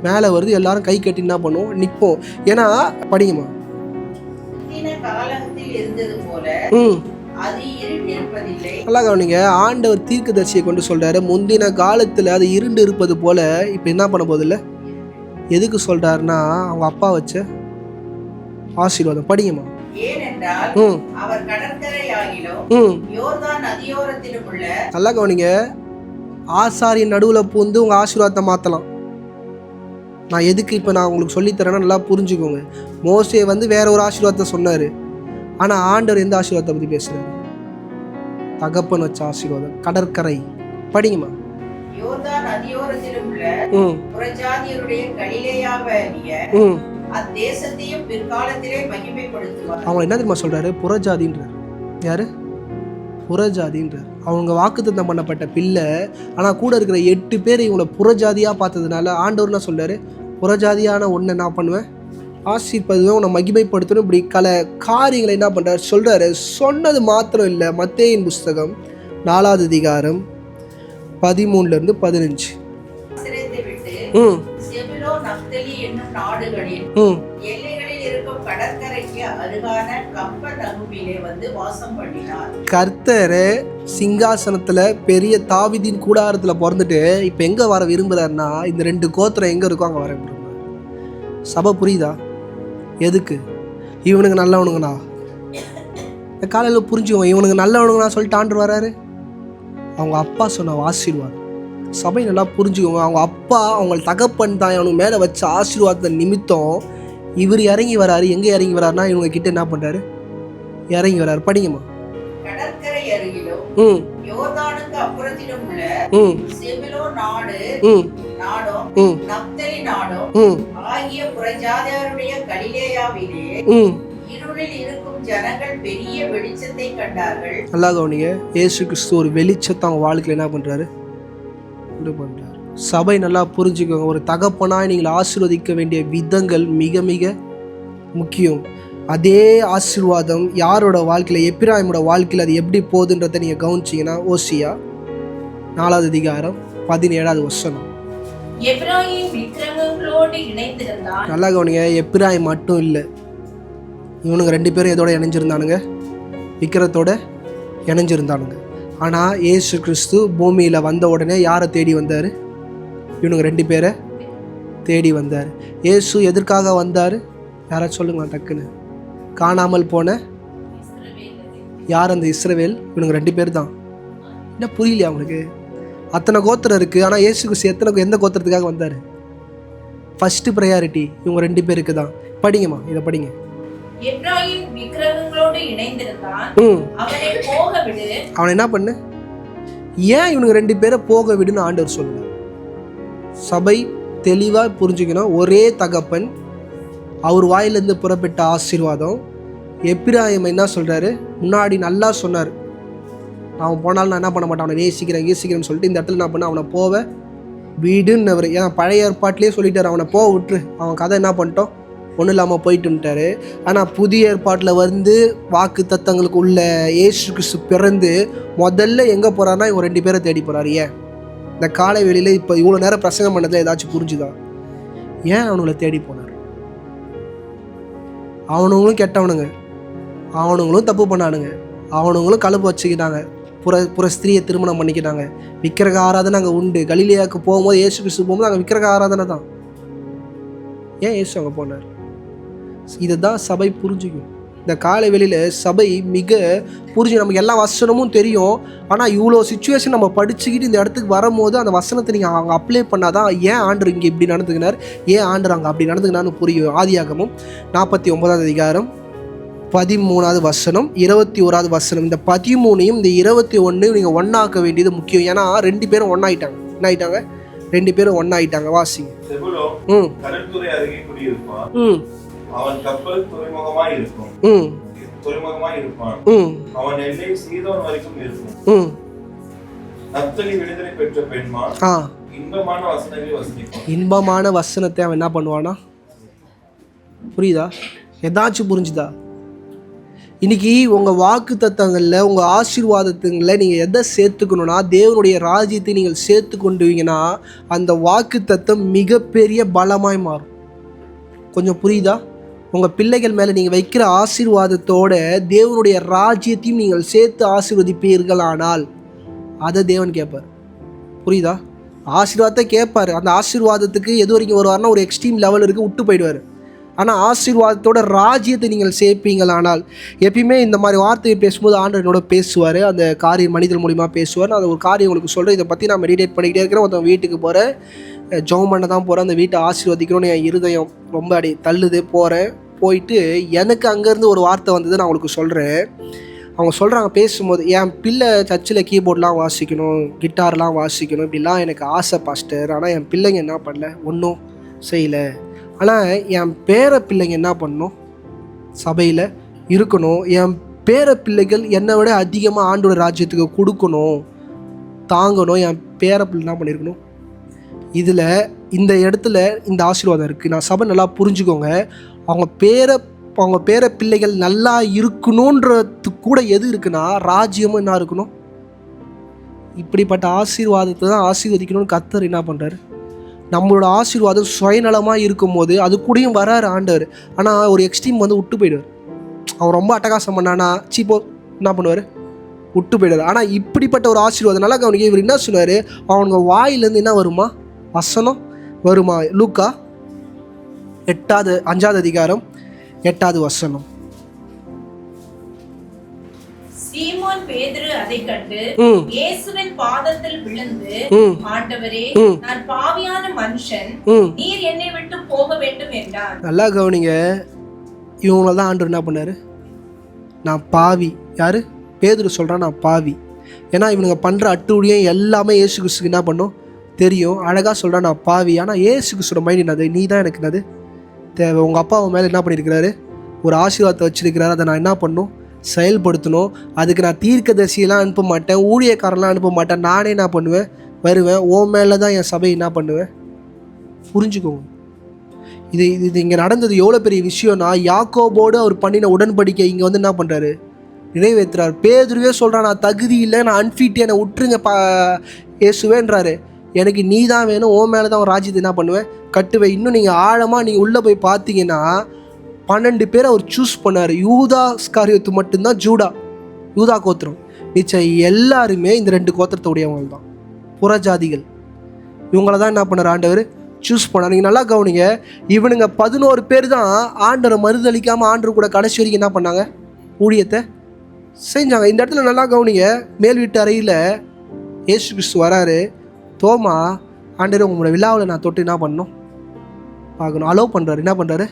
மேலே வருது. எல்லாரும் கை கட்டி என்ன பண்ணுவோம், நிற்போம். ஏன்னா படிங்கம்மா. காலத்தில் இருந்தது போல அது இருண்டு இருப்பதில்லை. நல்லா கவனிங்க, ஆண்டவர் தீர்க்கதரிசியை கொண்டு சொல்றாரு, முந்தின காலத்துல அது இருண்டு இருப்பது போல இப்ப என்ன பண்ண போது இல்லை. எதுக்கு சொல்றாருன்னா அவங்க அப்பா வச்ச ஆசீர்வாதம். படிங்கம்மா. ஏனென்றால் அவர் கடற்கரையாகிலும் யோர்தான் நதியோரத்திலும் உள்ள. நல்லா கவனிங்க, ஆசாரியின் நடுவுல பூந்து உங்க ஆசீர்வாதத்தை மாத்தலாம். நான் எதுக்கு இப்போ நான் உங்களுக்கு சொல்லித்தரேன்னா நல்லா புரிஞ்சுக்கோங்க. மோசே வேற ஒரு ஆசீர்வாதத்தை சொன்னார். ஆனால் ஆண்டவர் எந்த ஆசீர்வாதத்தை பற்றி பேசுகிறார்? தகப்பன் வச்ச ஆசீர்வாதம். கடற்கரை. படிங்கம்மா. யோர்தான் நதியோரத்திலும் உள்ள புறஜாதியருடைய கலிலேயாவாகிய அத்தேசத்தையும் பிற்காலத்திலே மகிமைப்படுத்துவார். அவங்க என்ன தெரியுமா சொல்றாரு? புறஜாதின்றார். யாரு? புறஜாதின்றார். அவங்க வாக்குத்தத்தம் பண்ணப்பட்ட பிள்ளை. ஆனால் கூட இருக்கிற 8 பேர் இவங்களை புறஜாதியாக பார்த்ததுனால ஆண்டவர் என்ன சொல்றாரு? புறஜாதியான ஒன்றை என்ன பண்ணுவேன்? ஆசீர்வதிப்பதும் உன்னை மகிமைப்படுத்தணும். இப்படி காரியங்களை என்ன பண்றாரு சொல்றாரு. சொன்னது மாத்திரம் இல்லை. மத்தேயின் புஸ்தகம் 4வது அதிகாரம் 13-15. செபுலோன் நப்தலி என்னும் நாடுகளில் எல்லைகளில் இருக்கும் கடற்கரைக்கு அருகான கப்பர்நகூமிலே வாசம் பண்ணினார். கர்த்தர் சிங்காசனத்துல பெரிய தாவீதின் கூடாரத்துல பிறந்துட்டு இப்ப எங்க வர விரும்புறாருன்னா இந்த 2 கோத்திரம் எங்க இருக்கோ அங்க வர விரும்புறாரு. சபை புரியுதா? எதுக்கு? இவனுக்கு நல்லவனுங்கண்ணா. இந்த காலையில் புரிஞ்சுக்கோங்க, இவனுக்கு நல்லவனுங்கண்ணா சொல்லிட்டு ஆண்டு வராரு. அவங்க அப்பா சொன்ன ஆசீர்வாதம். சபை நல்லா புரிஞ்சுக்கோங்க. அவங்க அப்பா அவங்க தகப்பன் தான் அவனுக்கு மேலே வச்ச ஆசீர்வாதத்தை நிமித்தம் இவர் இறங்கி வராரு. எங்கே இறங்கி வராருன்னா இவங்க கிட்ட என்ன பண்றாரு? இறங்கி வராரு. படிங்கம்மா. கடற்கரை அருகிலும் யோர்தானுக்கு அப்புறத்திலும் உள்ள செபுலோன் நாடும் நப்தலி நாடும் ஆகிய புறஜாதியருடைய கலிலேயாவிலே இருளில் இருக்கும் ஜனங்கள் பெரிய வெளிச்சத்தை கண்டார்கள். நல்லா கவனிங்க, இயேசு கிறிஸ்து ஒரு வெளிச்சத்தை அவங்க வாழ்க்கையில் என்ன பண்றாரு? பண்றாரு. சபை நல்லா புரிஞ்சுக்கோங்க. ஒரு தகப்பனாய் நீங்கள் ஆசீர்வதிக்க வேண்டிய விதங்கள் மிக மிக முக்கியம். அதே ஆசீர்வாதம் யாரோட வாழ்க்கையில்? எப்பிராயிமோட வாழ்க்கையில் அது எப்படி போகுதுன்றதை நீங்கள் கவனிச்சிங்கன்னா ஓசியா 4வது அதிகாரம் 17வது வசனம். நல்லா கவனிங்க, எப்பிராயிம் மட்டும் இல்லை, இவனுங்க 2 பேரும் எதோட இணைஞ்சிருந்தானுங்க? விக்கிரத்தோட இணைஞ்சிருந்தானுங்க. ஆனால் இயேசு கிறிஸ்து பூமியில் வந்த உடனே யாரை தேடி வந்தார்? இவனுங்க 2 பேரை தேடி வந்தார். இயேசு எதற்காக வந்தார்? யாராச்சும் சொல்லுங்களா டக்குன்னு. காணாமல் போன யார்? அந்த இஸ்ரவேல். இவனுங்க 2 பேர் தான். என்ன புரியலையா அவங்களுக்கு? அத்தனை கோத்திரம் இருக்குது. ஆனால் இயேசு கிறிஸ்து எந்த கோத்திரத்துக்காக வந்தார்? ஃபர்ஸ்ட் ப்ரையாரிட்டி இவங்க 2 பேருக்கு தான். படிங்கம்மா, இதை படிங்க. அவன் என்ன பண்ணு? ஏன் இவனுக்கு 2 பேரை போக விடுன்னு ஆண்டவர் சொல்லுங்க. சபை தெளிவா புரிஞ்சுக்கணும். ஒரே தகப்பன், அவர் வாயிலிருந்து புறப்பட்ட ஆசீர்வாதம். எப்பிராயிம் என்ன சொல்றாரு? முன்னாடி நல்லா சொன்னார், அவன் போனாலும் நான் என்ன பண்ண மாட்டேன், அவனை நேசிக்கிறேன்னு சொல்லிட்டு இந்த இடத்துல என்ன பண்ண, அவனை போவ வீடுன்னு அவர். ஏன்னா பழைய ஏற்பாட்டிலே சொல்லிட்டார், அவனை போக விட்டுரு. அவன் கதை என்ன பண்ணிட்டோம், ஒன்றும் இல்லாமல் போயிட்டுட்டாரு. ஆனால் புதிய ஏற்பாட்டில் வாக்கு தத்தங்களுக்கு உள்ள இயேசு கிறிஸ்து பிறந்து முதல்ல எங்கே போகிறாருன்னா இவங்க 2 பேரை தேடி போகிறாரு. ஏன் இந்த காலை வெளியில் இப்போ இவ்வளோ நேரம் பிரசங்கம் பண்ணதில் ஏதாச்சும் புரிஞ்சுதா? ஏன் அவனுங்களை தேடி போனார்? அவனுங்களும் கெட்டவனுங்க, அவனுங்களும் தப்பு பண்ணானுங்க, அவனுங்களும் கழுப்பு வச்சுக்கிட்டாங்க, புற ஸ்திரியை திருமணம் பண்ணிக்கிட்டாங்க. விக்கிரக ஆராதனை அங்கே உண்டு. கலிலேயாவுக்கு போகும்போது இயேசு கிறிஸ்து போகும்போது அங்கே விக்கிரக ஆராதனை தான். ஏன் இயேசு அங்கே போனார்? இதை தான் சபை புரிஞ்சுக்கும். இந்த காலை வெளியில் சபை மிக புரிஞ்சு, நமக்கு எல்லா வசனமும் தெரியும். ஆனால் இவ்வளோ சுச்சுவேஷன் நம்ம படிச்சுக்கிட்டு இந்த இடத்துக்கு வரும்போது அந்த வசனத்தை நீங்கள் அங்கே அப்ளை பண்ணாதான் ஏன் ஆண்டவர் இங்கே இப்படி நடந்துக்கினார், ஏன் ஆண்டவர் அங்கே அப்படி நடந்துக்கினார்னு புரியும். ஆதியாகமம் 49வது அதிகாரம் 13வது வசனம் 21வது வசனம். இந்த 13ஐயும் இந்த 21 நீங்கள் ஒன்றாக்க வேண்டியது முக்கியம். ஏன்னா 2 பேரும் ஒன்றாயிட்டாங்க. என்ன ஆயிட்டாங்க? 2 பேரும் ஒன்றாயிட்டாங்க. வாசிங்க. கடற்கரை அருகே குடியிருப்பான். அவன் கப்பல் துறைமுகமாய் இருப்பான். அவன் எல்லை சீதோன் வரைக்கும் இருக்கும். நப்தலி விடுதலை பெற்ற பெண்மான் இன்பமான வசனங்களை வசனிப்பான். இன்பமான வசனத்தை அவன் என்ன பண்ணுவானா? புரியுதா? ஏதாச்சும் புரிஞ்சுதா? இன்னைக்கு உங்கள் வாக்கு தத்தங்களில், உங்கள் ஆசீர்வாதத்துங்களில் நீங்கள் எதை சேர்த்துக்கணும்னா, தேவனுடைய ராஜ்யத்தை நீங்கள் சேர்த்து கொண்டுவீங்கன்னா அந்த வாக்கு தத்தம் மிகப்பெரிய பலமாய் மாறும். கொஞ்சம் புரியுதா? உங்கள் பிள்ளைகள் மேலே நீங்கள் வைக்கிற ஆசீர்வாதத்தோட தேவனுடைய ராஜ்யத்தையும் நீங்கள் சேர்த்து ஆசீர்வதிப்பீர்கள். ஆனால் அதை தேவன் கேட்பார். புரியுதா? ஆசீர்வாதத்தை கேட்பார். அந்த ஆசீர்வாதத்துக்கு எது வரைக்கும் வருவார்னா ஒரு எக்ஸ்ட்ரீம் லெவல் இருக்குது, விட்டு போயிடுவார். ஆனால் ஆசீர்வாதத்தோட ராஜ்யத்தை நீங்கள் சேர்ப்பீங்களானால், எப்பயுமே இந்த மாதிரி வார்த்தையை பேசும்போது ஆண்டவர் என்னோட பேசுவார். அந்த காரியம் மனிதன் மூலிமா பேசுவார். நான் ஒரு காரியம் உங்களுக்கு சொல்கிறேன். இதை பற்றி நான் மெடிடேட் பண்ணிக்கிட்டே இருக்கிறேன். ஒருத்தன் வீட்டுக்கு போகிறேன், ஜெபம் பண்ண தான் போகிறேன், அந்த வீட்டை ஆசீர்வதிக்கணும்னு என் இருதயம் ரொம்ப அடி தள்ளுது. போயிட்டு எனக்கு அங்கேருந்து ஒரு வார்த்தை வந்தது, நான் உங்களுக்கு சொல்கிறேன். அவங்க சொல்கிறாங்க பேசும்போது, என் பிள்ளை சர்ச்சில் கீபோர்ட்லாம் வாசிக்கணும், கிட்டார்லாம் வாசிக்கணும், இப்படிலாம் எனக்கு ஆசை பாஸ்டர். ஆனால் என் பிள்ளைங்க என்ன பண்ணல, ஒன்றும் செய்யலை. ஆனால் என் பேர பிள்ளைங்க என்ன பண்ணணும், சபையில் இருக்கணும். என் பேர பிள்ளைகள் என்னை விட அதிகமாக ஆண்டோட ராஜ்யத்துக்கு கொடுக்கணும், தாங்கணும். என் பேர பிள்ளை என்ன பண்ணியிருக்கணும். இதில் இந்த இடத்துல இந்த ஆசீர்வாதம் இருக்குது. நான் சபை நல்லா புரிஞ்சுக்கோங்க. அவங்க பேர பிள்ளைகள் நல்லா இருக்கணுன்றது கூட எது இருக்குன்னா ராஜ்யமும் என்ன இருக்கணும். இப்படிப்பட்ட ஆசீர்வாதத்தை தான் ஆசீர்வதிக்கணும்னு கர்த்தர் என்ன பண்ணுறாரு. நம்மளோட ஆசீர்வாதம் சுயநலமாக இருக்கும்போது அது கூடயும் வராரு ஆண்டவர். ஆனால் ஒரு எக்ஸ்ட்ரீம் வந்து விட்டு போயிடுவார். அவன் ரொம்ப அட்டகாசம் பண்ணானா சீப்போ என்ன பண்ணுவார், விட்டு போயிடுவார். ஆனால் இப்படிப்பட்ட ஒரு ஆசீர்வாதம் நல்லா கவனிக்க. இவர் என்ன சொன்னார், அவனுங்க வாயிலேருந்து என்ன வருமா, வசனம் வருமா. லூக்கா 5வது அதிகாரம் 8வது வசனம். சீமோன் பேதுரு அதை கண்டு இயேசுவின் பாதத்தில் விழுந்து, ஆண்டவரே, நான் பாவியான மனுஷன், நீர் என்னை விட்டு போக வேண்டும் என்றான். நல்லா கவனிங்க. இவங்கள தான் ஆண்டவர் என்ன பண்ணாரு, நான் பாவி. யாரு? பேதுரு சொல்றான் நான் பாவி. ஏன்னா இவனுங்க பண்ற அட்டுழியம் எல்லாமே இயேசு கிறிஸ்துக்கு என்ன பண்ணும் தெரியும். அழகா சொல்றான் நான் பாவி. ஆனால் இயேசு கிறிஸ்துவோட மைண்ட் என்னது, நீ தான் எனக்கு என்னது தேவை. உங்கள் அப்பா அவன் மேலே என்ன பண்ணியிருக்கிறாரு, ஒரு ஆசீர்வாதத்தை வச்சிருக்கிறாரு. அதை நான் என்ன பண்ணணும், செயல்படுத்தணும். அதுக்கு நான் தீர்க்கதரிசியெல்லாம் அனுப்ப மாட்டேன், ஊழியக்காரெல்லாம் அனுப்ப மாட்டேன். நானே என்ன பண்ணுவேன், வருவேன். ஓ மேலே தான் என் சபை என்ன பண்ணுவேன். புரிஞ்சுக்கோங்க. இது இங்கே நடந்தது எவ்வளோ பெரிய விஷயம்னா, யாக்கோபோடு அவர் பண்ணின உடன்படிக்கை இங்கே வந்து என்ன பண்ணுறாரு, நிறைவேற்றுறாரு. பேதுருவே சொல்கிறான் நான் தகுதி இல்லை, நான் அன்ஃபிட், என்னை விட்டுருங்க இயேசுவேன்றாரு. எனக்கு நீ தான் வேணும், ஓ மேலே தான் ஒரு ராஜ்யத்தை என்ன பண்ணுவேன் கட்டுவேன். இன்னும் நீங்கள் ஆழமாக நீங்கள் உள்ளே போய் பார்த்தீங்கன்னா 12 பேரை அவர் சூஸ் பண்ணார். யூதா ஸ்காரியோத்து மட்டும்தான் யூதா கோத்திரம். நிச்சயம் எல்லாருமே இந்த 2 கோத்திரத்தை உடையவங்க தான், புறஜாதிகள். இவங்கள தான் என்ன பண்ணார் ஆண்டவர் சூஸ் பண்ணார். நீங்கள் நல்லா கவனிங்க. இவனுங்க 11 பேர் தான் ஆண்டவரை மறுதளிக்காமல் ஆண்டவர் கூட கடைசி வரைக்கும் என்ன பண்ணாங்க, ஊழியத்தை செஞ்சாங்க. இந்த இடத்துல நல்லா கவனிங்க. மேல் வீட்டு அறையில் இயேசு கிறிஸ்து வராரு. தோமா, ஆண்டவர் உங்களோட விழாவில் நான் தொட்டு என்ன பண்ணணும் பார்க்கணும், அலோவ் பண்ணுறாரு. என்ன பண்ணுறாரு,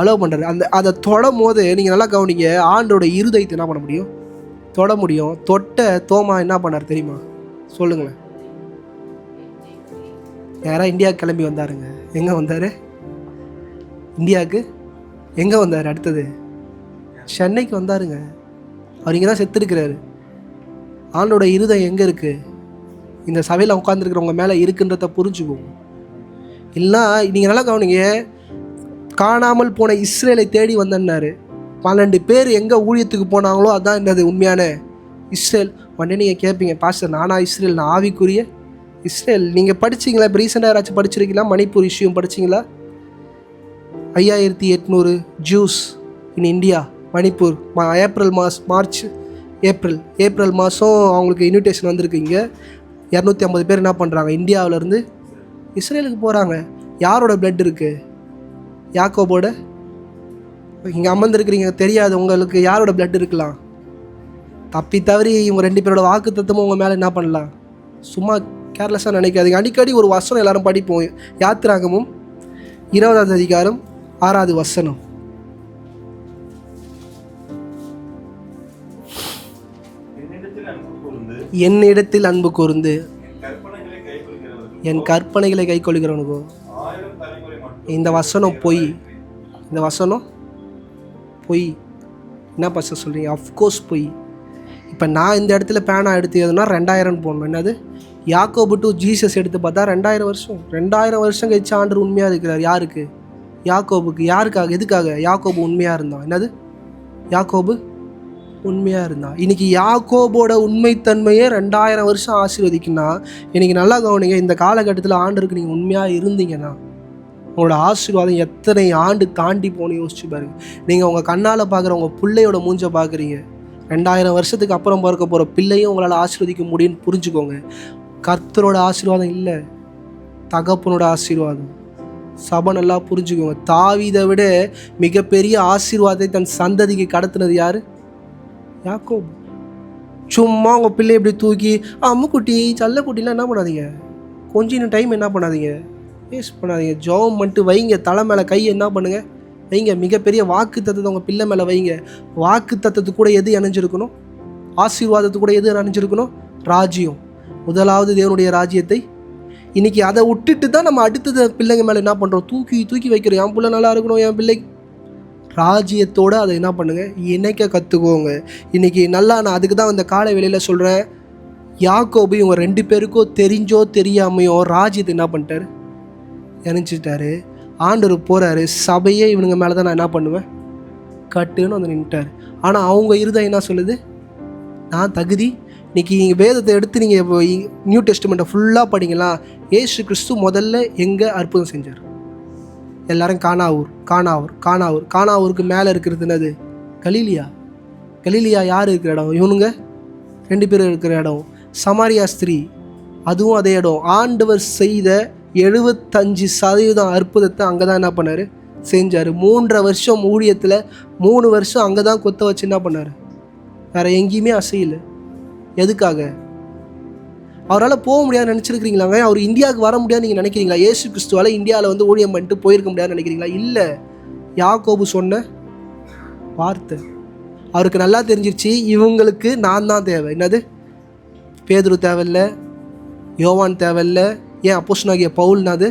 அலோவ் பண்ணுறாரு. அதை தொடும் போது நீங்கள் நல்லா கவனிங்க, ஆண்டோட இருதயத்தை என்ன பண்ண முடியும், தொட முடியும். தொட்ட தோமா என்ன பண்ணார் தெரியுமா, சொல்லுங்களேன். யாராவது இந்தியாவுக்கு கிளம்பி வந்தாருங்க. எங்கே வந்தார், இந்தியாவுக்கு எங்கே வந்தார், அடுத்தது சென்னைக்கு வந்தாருங்க. அவர் இங்கே தான் செத்துருக்கிறாரு. ஆண்டோட இருதயம் எங்கே இருக்குது, இந்த சபையில் உட்காந்துருக்கிறவங்க மேலே இருக்குன்றத புரிஞ்சுக்குவோம். இல்லைனா நீங்கள் நல்லா கவனிங்க. காணாமல் போன இஸ்ரேலை தேடி வந்தேன்னாரு. 12 பேர் எங்கே ஊழியத்துக்கு போனாங்களோ அதுதான் என்னது உண்மையான இஸ்ரேல். உடனே நீங்கள் கேட்பீங்க, பாஸ்டர் நானா இஸ்ரேல், நான் ஆவிக்குரிய இஸ்ரேல். நீங்கள் படிச்சிங்களா, இப்போ ரீசெண்டாக யாராச்சும் படிச்சிருக்கீங்களா, மணிப்பூர் இஷ்யூ படிச்சிங்களா? 5800 Jews in India, Manipur. April மாதம் அவங்களுக்கு இன்விடேஷன் வந்திருக்கு. இங்கே 250 பேர் என்ன பண்ணுறாங்க, இந்தியாவிலேருந்து இஸ்ரேலுக்கு போகிறாங்க. யாரோட பிளட் இருக்குது, யாக்கோபோட. இங்கே அமர்ந்துருக்கிறீங்க, தெரியாது உங்களுக்கு யாரோட பிளட் இருக்கலாம். தப்பி தவறி இவங்க 2 பேரோட வாக்கு தத்துவமும் உங்கள் மேலே என்ன பண்ணலாம், சும்மா கேர்லெஸ்ஸாக நினைக்காதீங்க. அடிக்கடி ஒரு வசனம் எல்லாரும் படிப்போம். யாத்திராகமும் 20வது அதிகாரம் 6வது வசனம். என்னிடத்தில் அன்பு கூர்ந்து என் கற்பனைகளை கை கொள்கிறவனுக்கோ. இந்த வசனம் பொய், இந்த வசனம் பொய். என்ன பசங்க சொல்கிறீங்க, அஃப்கோர்ஸ் பொய். இப்போ நான் இந்த இடத்துல பேனா எடுத்து எதுனா 2000 போடணும். என்னது, யாக்கோபு டு ஜீசஸ் எடுத்து பார்த்தா 2000 வருஷம். 2000 வருஷம் கழிச்சு ஆண்டவர் உண்மையாக இருக்கிறார். யாருக்கு, யாக்கோபுக்கு. யாருக்காக, எதுக்காக, யாக்கோபு உண்மையாக இருந்தான். என்னது, யாக்கோபு உண்மையாக இருந்தான். இன்றைக்கி யாக்கோபோட உண்மைத்தன்மையே 2000 வருஷம் ஆசீர்வதிக்குன்னா, இன்றைக்கி நல்லா கவனிங்க. இந்த காலகட்டத்தில் ஆண்டருக்கு நீங்கள் உண்மையாக இருந்தீங்கன்னா உங்களோட ஆசீர்வாதம் எத்தனை ஆண்டு தாண்டி போகணும்னு யோசிச்சு பாருங்க. நீங்கள் உங்கள் கண்ணால் பார்க்குற உங்கள் பிள்ளையோட மூஞ்சை பார்க்குறீங்க, 2000 வருஷத்துக்கு அப்புறம் பிறக்க போகிற பிள்ளையும் உங்களால் ஆசீர்வதிக்க முடியும்னு புரிஞ்சுக்கோங்க. கர்த்தரோட ஆசீர்வாதம் இல்லை, தகப்பனோட ஆசீர்வாதம். சபை நல்லா புரிஞ்சுக்கோங்க. தாவீதை விட மிகப்பெரிய ஆசீர்வாதத்தை தன் சந்ததிக்கு கடத்தினது யார்? யாக்கோபு. சும்மா உங்கள் பிள்ளை இப்படி தூக்கி அம்முக்குட்டி சல்லக்குட்டிலாம் என்ன பண்ணாதீங்க, கொஞ்சம் டைம் என்ன பண்ணாதீங்க, வேஸ்ட் பண்ணாதீங்க. ஜெபம் பண்ணிட்டு வைங்க, தலை மேலே கை என்ன பண்ணுங்கள் வைங்க. மிகப்பெரிய வாக்கு தத்துவத்தை உங்கள் பிள்ளை மேலே வைங்க. வாக்கு தத்துவத்து கூட எது அணிஞ்சிருக்கணும்? ஆசீர்வாதத்து கூட எது அணிஞ்சிருக்கணும்? ராஜ்யம். முதலாவது தேவனுடைய ராஜ்யத்தை. இன்றைக்கி அதை விட்டுட்டு தான் நம்ம அடுத்தது பிள்ளைங்க மேலே என்ன பண்ணுறோம்? தூக்கி வைக்கிறோம். என் பிள்ளை நல்லா இருக்கணும், என் பிள்ளை ராஜ்யத்தோடு அதை என்ன பண்ணுங்கள், இணைக்க கற்றுக்கோங்க. இன்றைக்கி நல்லா நான் அதுக்கு தான் இந்த காலை வேளையில் சொல்கிறேன். யாக்கோபு இவங்க 2 பேருக்கோ தெரிஞ்சோ தெரியாமையோ ராஜ்யத்தை என்ன பண்ணிட்டாரு? இணைச்சிட்டாரு. ஆண்டவர் போகிறாரு, சபையே இவனுங்க மேலே தான் நான் என்ன பண்ணுவேன், கட்டுன்னு வந்து நின்ட்டார். ஆனால் அவங்க இருதயம் என்ன சொல்லுது? நான் தகுதி. இன்றைக்கி நீங்கள் வேதத்தை எடுத்து நீங்கள் இப்போ நியூ டெஸ்ட்மெண்ட்டை ஃபுல்லாக படிங்களா, இயேசு கிறிஸ்து முதல்ல எங்கே அற்புதம் செஞ்சார்? எல்லாரும் கானாவூருக்கு மேலே இருக்கிறது என்னது? கலீலியா யார் இருக்கிற இடம்? இவனுங்க 2 பேர் இருக்கிற இடம். சமாரியா ஸ்திரீ, அதுவும் அதே இடம். ஆண்டவர் செய்த 75% அற்புதத்தை அங்கே தான் என்ன பண்ணார்? செஞ்சார். 3.5 வருஷம் ஊழியத்தில் 3 வருஷம் அங்கே தான் கொத்த வச்சு என்ன பண்ணார்? வேறு எங்கேயுமே அசையலை. எதுக்காக? அவரால் போக முடியாதுன்னு நினச்சிருக்கிறீங்களாங்க? அவர் இந்தியாவுக்கு வர முடியாதுன்னு நீங்கள் நினைக்கிறீங்களா? இயேசு கிறிஸ்துவால் இந்தியாவில் வந்து ஊழியம் பண்ணிட்டு போயிருக்க முடியாதுன்னு நினைக்கிறீங்களா? இல்லை. யாக்கோபு சொன்ன வார்த்தை அவருக்கு நல்லா தெரிஞ்சிருச்சு. இவங்களுக்கு நான் தான் தேவை. என்னது? பேதுரு தேவையில்லை, யோவான் தேவையில்லை, ஏன் அப்போஸ்தலனாகிய பவுல்னாது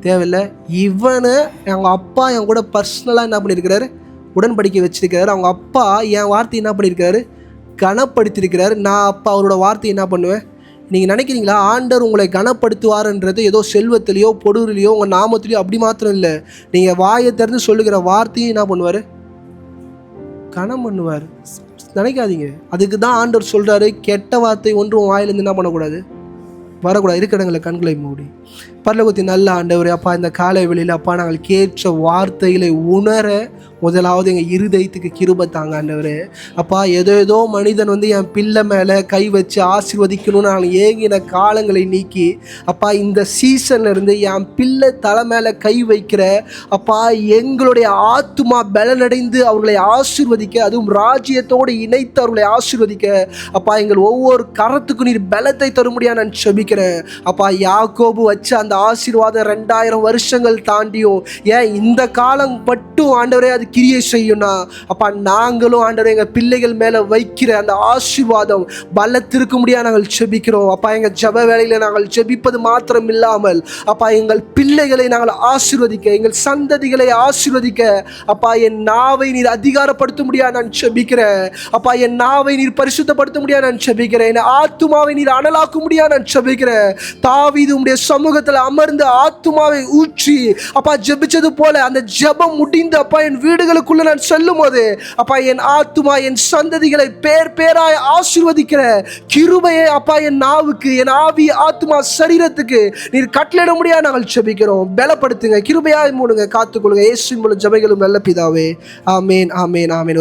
தேவையில்லை. இவனை எங்கள் அப்பா என் கூட பர்சனலாக என்ன பண்ணியிருக்கிறாரு? உடன்படிக்கை வச்சிருக்கிறாரு. அவங்க அப்பா என் வார்த்தை என்ன பண்ணியிருக்கிறாரு? கனப்படுத்தியிருக்கிறாரு. நான் அப்பா அவரோட வார்த்தையை என்ன பண்ணுவேன்? நீங்கள் நினைக்கிறீங்களா ஆண்டவர் உங்களை கனப்படுத்துவார்ன்றது ஏதோ செல்வத்திலையோ பொருளிலையோ உங்கள் நாமத்திலையோ அப்படி மாத்திரம் இல்லை. நீங்கள் வாயை திறந்து சொல்லுகிற வார்த்தையும் என்ன பண்ணுவார்? கனம் பண்ணுவார். நினைக்காதீங்க. அதுக்கு தான் ஆண்டவர் சொல்கிறாரு, கெட்ட வார்த்தை ஒன்றும் வாயிலேருந்து என்ன பண்ணக்கூடாது, வரக்கூடாது. இருக்கிறவங்களை கண்களை மூடி. பரலோகத்தின் நல்ல ஆண்டவரே, அப்பா இந்த காலை வெளியில் அப்பா நாங்கள் கேட்ட வார்த்தைகளை உணர முதலாவது எங்கள் இருதயத்துக்கு கிருபை தாங்க ஆண்டவரே. அப்பா ஏதோ மனிதன் வந்து என் பிள்ளை மேலே கை வச்சு ஆசீர்வதிக்கணும்னு நாங்கள் ஏங்கின காலங்களை நீக்கி அப்பா இந்த சீசன்லேருந்து என் பிள்ளை தலை மேலே கை வைக்கிற அப்பா எங்களுடைய ஆத்துமா பலனடைந்து அவர்களை ஆசீர்வதிக்க, அதுவும் ராஜ்யத்தோடு இணைத்து அவர்களை ஆசீர்வதிக்க அப்பா எங்கள் ஒவ்வொரு கரத்துக்கும் நீர் பலத்தை தரும்படியாக நான் செபிக்கிறேன். அப்பா யாக்கோபு வச்ச அந்த ஆசீர்வாதம் 2000 வருஷங்கள் தாண்டியும் ஏன் இந்த காலம் மட்டும் ஆண்டவரே அது கிரியை செய்யும்னா அப்பா நாங்களும் ஆண்டவரே எங்கள் பிள்ளைகள் மேலே வைக்கிற அந்த ஆசீர்வாதம் பலத்திற்கு முடியாது நாங்கள் செபிக்கிறோம். அப்பா எங்கள் ஜெப வேளையில் நாங்கள் ஜெபிப்பது மாத்திரம் இல்லாமல் அப்பா எங்கள் பிள்ளைகளை நாங்கள் ஆசீர்வதிக்க, எங்கள் சந்ததிகளை ஆசீர்வதிக்க அப்பா என் நாவை நீர் அதிகாரப்படுத்த முடியாது நான் செபிக்கிறேன். அப்பா என் நாவை நீர் பரிசுத்தப்படுத்த முடியாது நான் செபிக்கிறேன். என் ஆத்துமாவை நீர் அனலாக்க முடியாது நான் செபிக்கிறேன். தாவீது உம்முடைய சமூகத்தில் அமர்ந்து ஆத்துமாவை ஊற்றி அப்பா ஜெபிச்சது போல அந்த ஜெபம் முடிந்து அப்பா என் வீடுகளுக்குள்ள நான் செல்லும் போது அப்பா என் ஆத்துமா என் சந்ததிகளை பேராய் ஆசீர்வதிக்கிற கிருபையை அப்பா என் நாவுக்கு, என் ஆவி, ஆத்துமா, சரீரத்துக்கு நீர் கட்டளையிட முடியாது நாங்கள் ஜெபிக்கிறோம். பலப்படுத்துங்க, கிருபையாய் மூடுங்க, காத்துக்கொள்ளுங்க. இயேசுவின் மூலம் ஜெபங்களும் நல்ல பிதாவே. ஆமேன், ஆமேன், ஆமேன்.